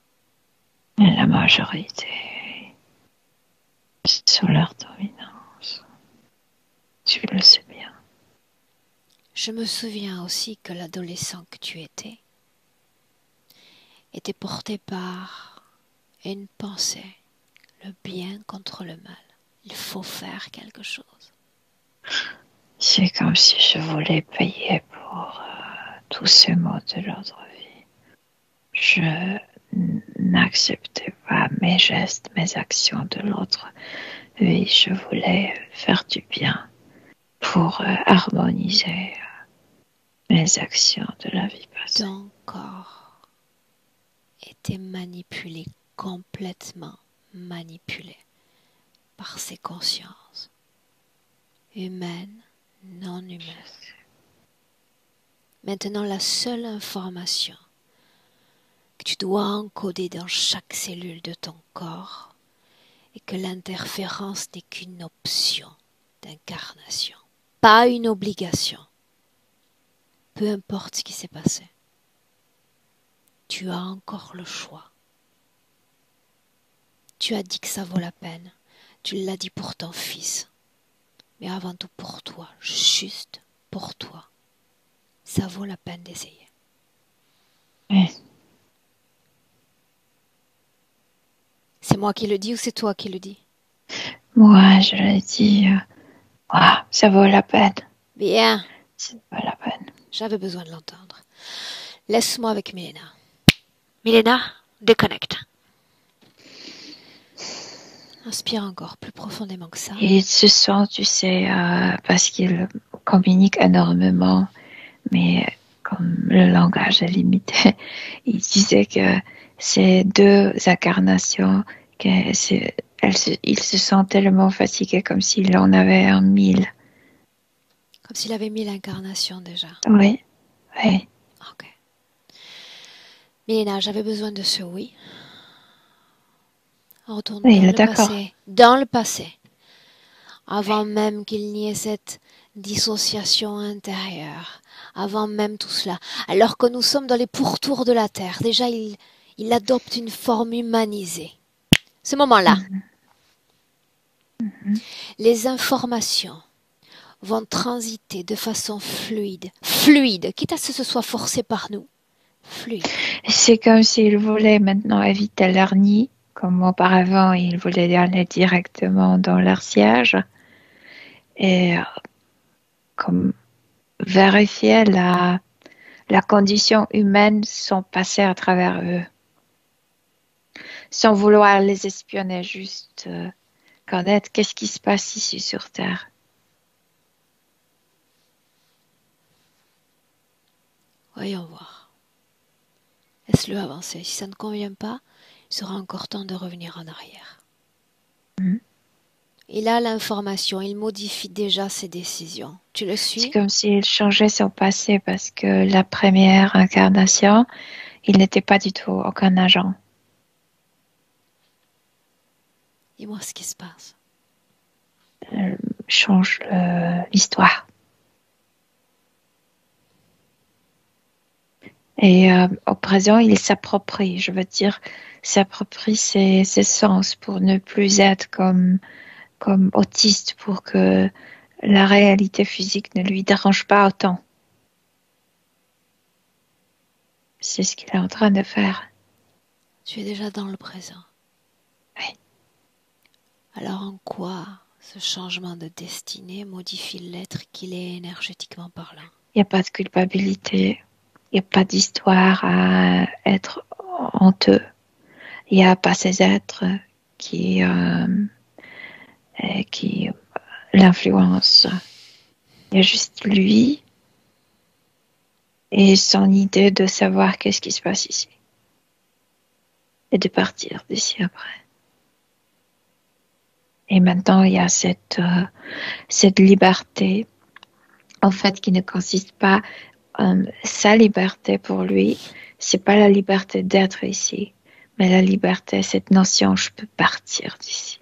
Et la majorité sur leur dominance. Tu le sais bien. Je me souviens aussi que l'adolescent que tu étais était porté par une pensée, le bien contre le mal. Il faut faire quelque chose. C'est comme si je voulais payer pour tous ces mots de l'autre vie. Je n'acceptais pas mes gestes, mes actions de l'autre vie. Je voulais faire du bien pour harmoniser mes actions de la vie passée. Ton corps était manipulé, complètement manipulé par ces consciences, humaines, non humaines. Maintenant, la seule information que tu dois encoder dans chaque cellule de ton corps est que l'interférence n'est qu'une option d'incarnation, pas une obligation. Peu importe ce qui s'est passé, tu as encore le choix. Tu as dit que ça vaut la peine, tu l'as dit pour ton fils, mais avant tout pour toi, juste pour toi. Ça vaut la peine d'essayer. Oui. C'est moi qui le dis ou c'est toi qui le dis? Moi, je le dis, ça vaut la peine. Bien. Ça vaut la peine. J'avais besoin de l'entendre. Laisse-moi avec Milena. Milena, déconnecte. Inspire encore plus profondément que ça. Il se sent, tu sais, parce qu'il communique énormément, mais comme le langage est limité, il disait que ces deux incarnations, il se sent tellement fatigué comme s'il en avait 1000. Comme s'il avait 1000 incarnations déjà. Oui, oui. Ok. Milena, j'avais besoin de ce oui. Retourne Oui, dans il est le d'accord. passé. Dans le passé. Avant même qu'il n'y ait cette dissociation intérieure. Avant même tout cela. Alors que nous sommes dans les pourtours de la Terre. Déjà, il adopte une forme humanisée. Ce moment-là, les informations vont transiter de façon fluide, quitte à ce que ce soit forcé par nous, fluide. C'est comme s'il voulait maintenant éviter leur nid, comme auparavant il voulait aller directement dans leur siège, et comme vérifier la condition humaine sans passer à travers eux, sans vouloir les espionner, juste connaître qu'est-ce qui se passe ici sur Terre. Voyons voir. Laisse-le avancer. Si ça ne convient pas, il sera encore temps de revenir en arrière. Il a l'information, il modifie déjà ses décisions. Tu le C'est suis? comme s'il changeait son passé parce que la première incarnation, il n'était pas du tout aucun agent. Dis-moi ce qui se passe. Change l'histoire. Et au présent, il s'approprie, je veux dire, s'approprie ses sens pour ne plus être comme autiste, pour que la réalité physique ne lui dérange pas autant. C'est ce qu'il est en train de faire. Tu es déjà dans le présent. Oui. Alors en quoi ce changement de destinée modifie l'être qu'il est énergétiquement parlant? Il n'y a pas de culpabilité, il n'y a pas d'histoire à être honteux. Il n'y a pas ces êtres qui l'influencent. Il y a juste lui et son idée de savoir qu'est-ce qui se passe ici. Et de partir d'ici après. Et maintenant, il y a cette liberté, en fait, qui ne consiste pas sa liberté pour lui, c'est pas la liberté d'être ici, mais la liberté, cette notion, je peux partir d'ici.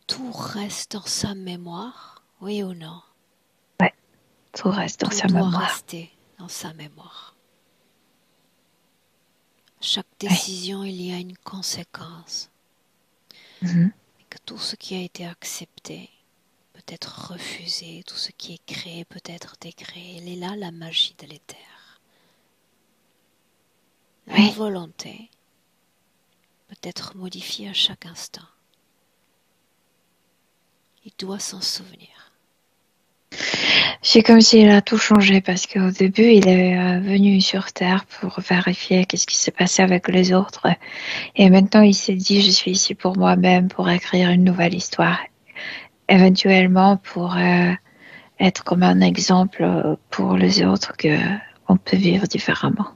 Tout reste dans sa mémoire, oui ou non? Ouais, tout reste dans Tout sa doit mémoire. rester dans sa mémoire. Chaque Ouais. décision, il y a une conséquence. tout ce qui a été accepté peut être refusé, tout ce qui est créé peut être décréé. Elle est là la magie de l'éther. La volonté peut être modifiée à chaque instant. Il doit s'en souvenir. C'est comme s'il a tout changé parce qu'au début, il est venu sur Terre pour vérifier qu'est-ce qui s'est passé avec les autres. Et maintenant, il s'est dit, je suis ici pour moi-même, pour écrire une nouvelle histoire. Éventuellement, pour être comme un exemple pour les autres qu'on peut vivre différemment.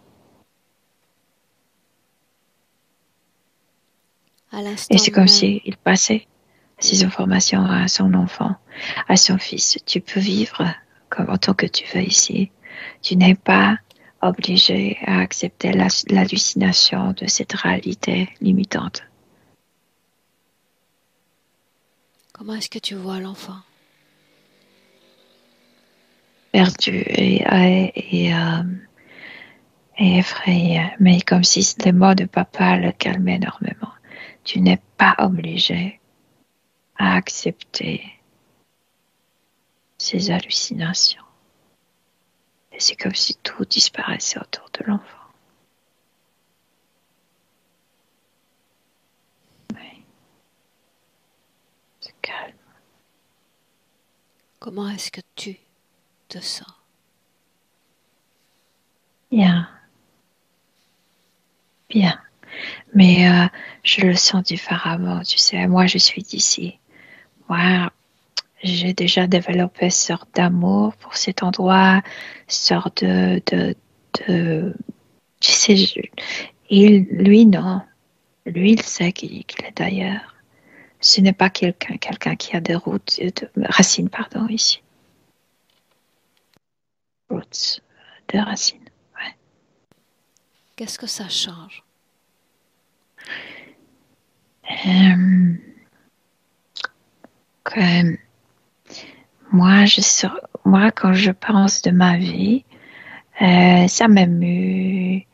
Et c'est comme s'il passait ces informations à son enfant, à son fils. Tu peux vivre comme autant que tu veux ici. Tu n'es pas obligé à accepter l'hallucination de cette réalité limitante. Comment est-ce que tu vois l'enfant? Perdu et effrayé, mais comme si les mots de papa le calmaient énormément. Tu n'es pas obligé à accepter ces hallucinations. Et c'est comme si tout disparaissait autour de l'enfant. Oui. C'est calme. Comment est-ce que tu te sens? Bien. Bien. Mais je le sens différemment. Tu sais, moi, je suis d'ici. Moi, j'ai déjà développé une sorte d'amour pour cet endroit, sorte tu sais, lui, non. Lui, il sait qu'il est d'ailleurs. Ce n'est pas quelqu'un qui a des racines, pardon, ici. Roots, des racines, ouais. Qu'est-ce que ça change? Que moi, quand je pense de ma vie, ça m'émue.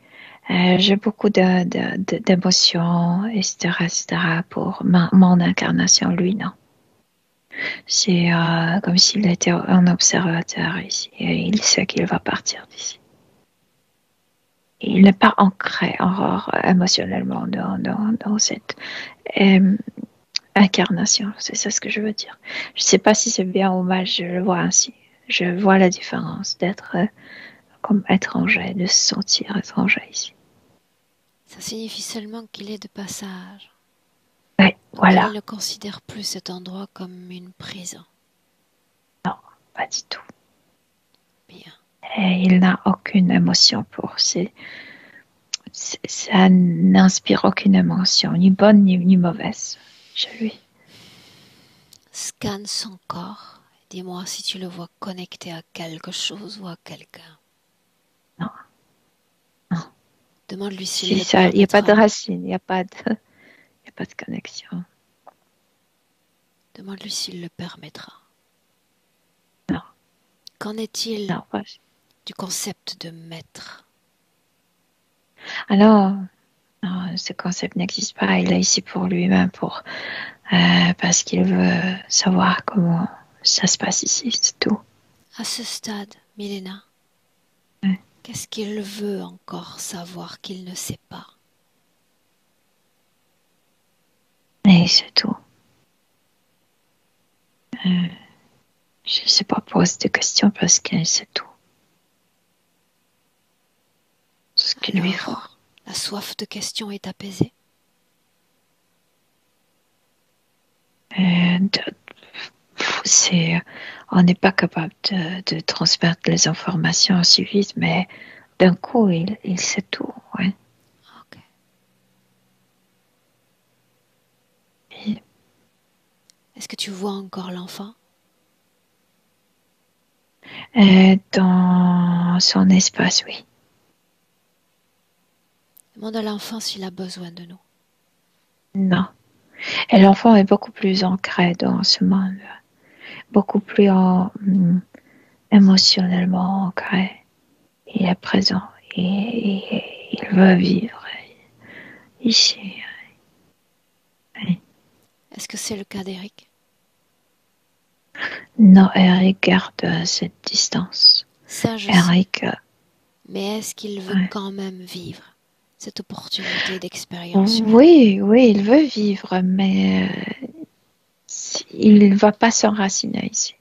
J'ai beaucoup d'émotions, etc., pour mon incarnation. Lui, non. C'est comme s'il était un observateur ici. Et il sait qu'il va partir d'ici. Il n'est pas ancré émotionnellement dans cette incarnation. C'est ça ce que je veux dire. Je ne sais pas si c'est bien ou mal, je le vois ainsi. Je vois la différence d'être comme étranger, de se sentir étranger ici. Ça signifie seulement qu'il est de passage. Oui, voilà. Il ne considère plus cet endroit comme une prison. Non, pas du tout. Bien. Et il n'a aucune émotion pour ça n'inspire aucune émotion, ni bonne ni mauvaise chez lui. Scanne son corps. Dis-moi si tu le vois connecté à quelque chose ou à quelqu'un. Non. Non. Demande-lui s'il C'est le ça, il n'y a pas de permettra. racine, il n'y a pas de connexion. Demande-lui s'il le permettra. Non. Qu'en est-il Non, pas. du concept de maître? Alors, non, ce concept n'existe pas. Il est ici pour lui-même, parce qu'il veut savoir comment ça se passe ici, c'est tout. À ce stade, Milena, Ouais. qu'est-ce qu'il veut encore savoir qu'il ne sait pas? Et c'est tout. Je ne sais pas poser de questions parce que c'est tout. Ce qu'il lui faut. La soif de questions est apaisée? On n'est pas capable de transmettre les informations aussi vite, mais d'un coup, il sait tout. Ouais. Ok. Et, Est-ce que tu vois encore l'enfant? dans son espace, oui. Demande à l'enfant s'il a besoin de nous. Non. Et l'enfant est beaucoup plus ancré dans ce monde, beaucoup plus émotionnellement ancré. Il est présent et il veut vivre ici. Oui. Est-ce que c'est le cas d'Eric? Non, Eric garde cette distance. Ça, je sais. Eric, Mais est-ce qu'il veut ouais. quand même vivre cette opportunité d'expérience humaine? Oui, il veut vivre, mais il ne va pas s'enraciner ici.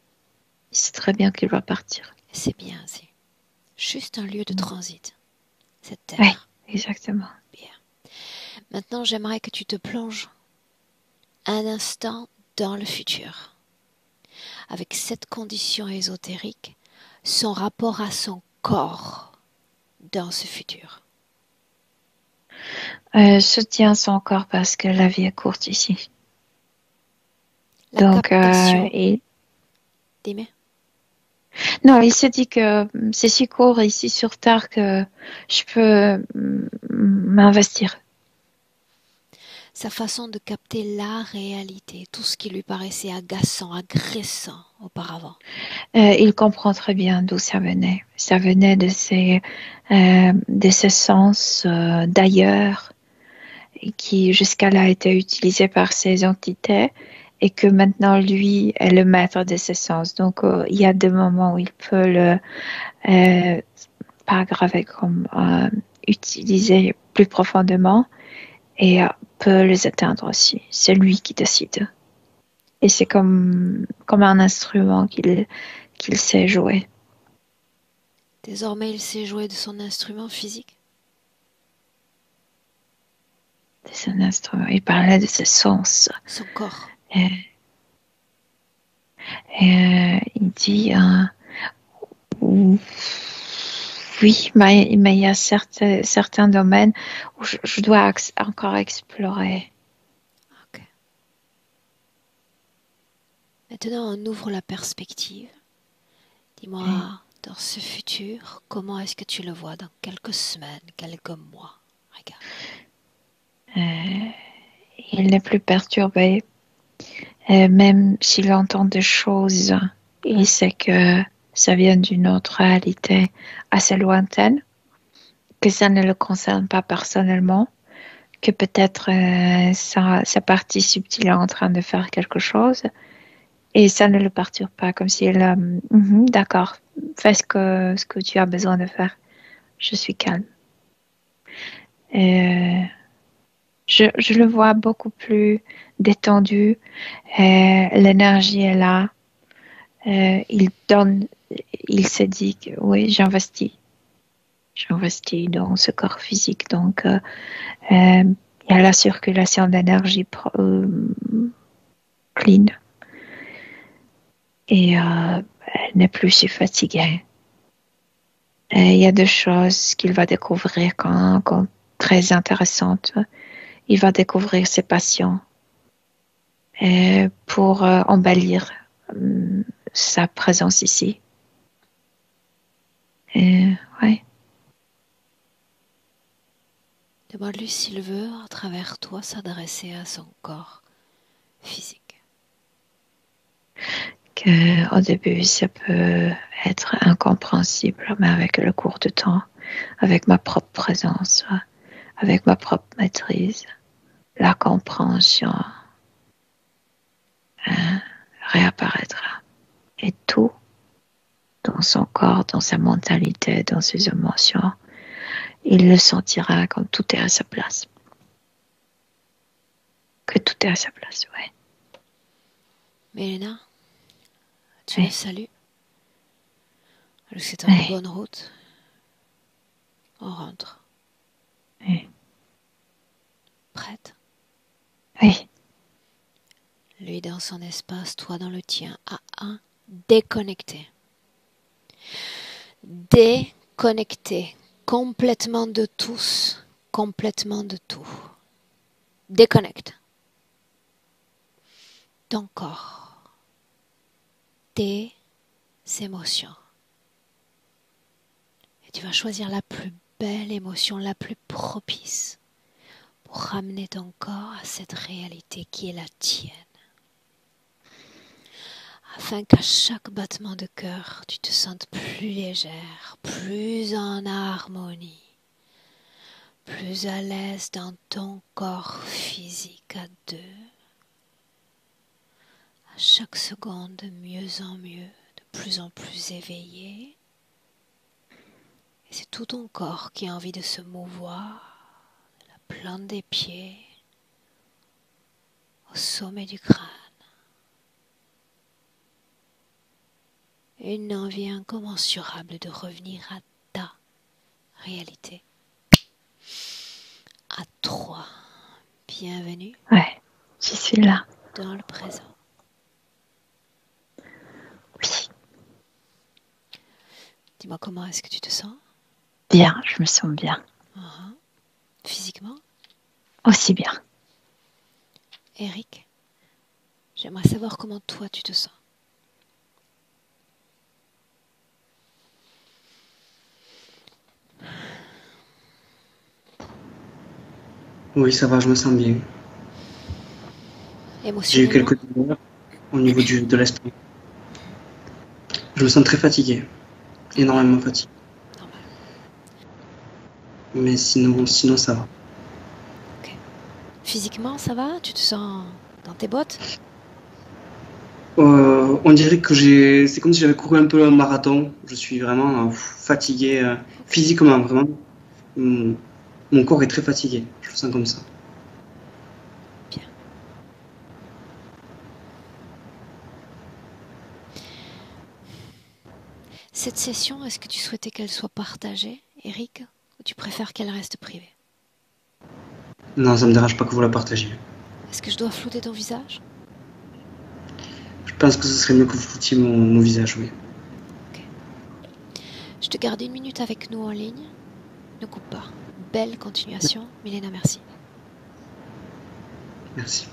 Il sait très bien qu'il va partir. C'est bien, c'est juste un lieu de transit, cette Oui, terre. exactement. Bien. Maintenant, j'aimerais que tu te plonges un instant dans le futur, avec cette condition ésotérique, son rapport à son corps dans ce futur. Soutient son corps parce que la vie est courte ici. La Donc, captation. Dis-moi. non, il se dit que c'est si court ici sur Terre que je peux m'investir. Sa façon de capter la réalité, tout ce qui lui paraissait agaçant, agressant auparavant. Il comprend très bien d'où ça venait. Ça venait de ses sens d'ailleurs qui jusqu'à là étaient utilisés par ces entités et que maintenant lui est le maître de ses sens. Donc il y a des moments où il peut le pas graver comme utiliser plus profondément et peut les atteindre aussi. C'est lui qui décide. Et c'est comme un instrument qu'il sait jouer. Désormais, il sait jouer de son instrument physique. C'est un instrument. Il parlait de ses sens. Son corps. Et il dit oui, mais il y a certains domaines où je dois encore explorer. Ok. Maintenant, on ouvre la perspective. Dis-moi, dans ce futur, comment est-ce que tu le vois dans quelques semaines, quelques mois? Regarde. Il n'est plus perturbé. Même s'il entend des choses, il sait que ça vient d'une autre réalité assez lointaine, que ça ne le concerne pas personnellement, que peut-être sa partie subtile est en train de faire quelque chose et ça ne le perturbe pas, comme s'il d'accord, fais ce que tu as besoin de faire. Je suis calme. Et, je le vois beaucoup plus détendu. L'énergie est là. Il donne, il se dit que oui, j'investis. J'investis dans ce corps physique. Donc, il y a la circulation d'énergie clean. Et elle n'est plus si fatiguée. Et il y a des choses qu'il va découvrir quand très intéressantes. Il va découvrir ses passions pour embellir sa présence ici. Ouais. Demande-lui s'il veut, à travers toi, s'adresser à son corps physique. Au début, ça peut être incompréhensible, mais avec le cours de temps, avec ma propre présence, avec ma propre maîtrise, la compréhension réapparaîtra. Et tout dans son corps, dans sa mentalité, dans ses émotions, il le sentira quand tout est à sa place. Que tout est à sa place, ouais. Mélina, tu Oui. le salues. C'est Oui. une bonne route. On rentre. Oui. Prête? Oui. Lui dans son espace, toi dans le tien. À un, déconnecté. Déconnecté. Complètement de tous. Complètement de tout. Déconnecte. Ton corps. Tes émotions. Et tu vas choisir la plus belle émotion, la plus propice pour ramener ton corps à cette réalité qui est la tienne. Afin qu'à chaque battement de cœur, tu te sentes plus légère, plus en harmonie, plus à l'aise dans ton corps physique à deux. chaque seconde de mieux en mieux, de plus en plus éveillé. Et c'est tout ton corps qui a envie de se mouvoir, de la plante des pieds au sommet du crâne. Une envie incommensurable de revenir à ta réalité. À 3. Bienvenue Ouais, je suis là. dans le présent. Oui, Dis-moi comment est-ce que tu te sens? bien, je me sens bien. Physiquement? Aussi bien. Eric, j'aimerais savoir comment toi tu te sens. Oui, ça va, je me sens bien. J'ai eu Émotionnellement? quelques douleurs au niveau de l'estomac. Je me sens très fatigué, énormément fatigué. Normal. Mais sinon ça va. Ok. Physiquement, ça va? Tu te sens dans tes bottes? On dirait que c'est comme si j'avais couru un peu un marathon. Je suis vraiment fatigué physiquement, vraiment. Hum, Mon corps est très fatigué. Je le sens comme ça. Bien. Cette session, est-ce que tu souhaitais qu'elle soit partagée, Eric, ou tu préfères qu'elle reste privée? Non, ça me dérange pas que vous la partagiez. Est-ce que je dois flouter ton visage? Je pense que ce serait mieux que vous foutiez mon visage, oui. Ok. Je te garde 1 minute avec nous en ligne. Ne coupe pas. Belle continuation. Milena, merci. Merci.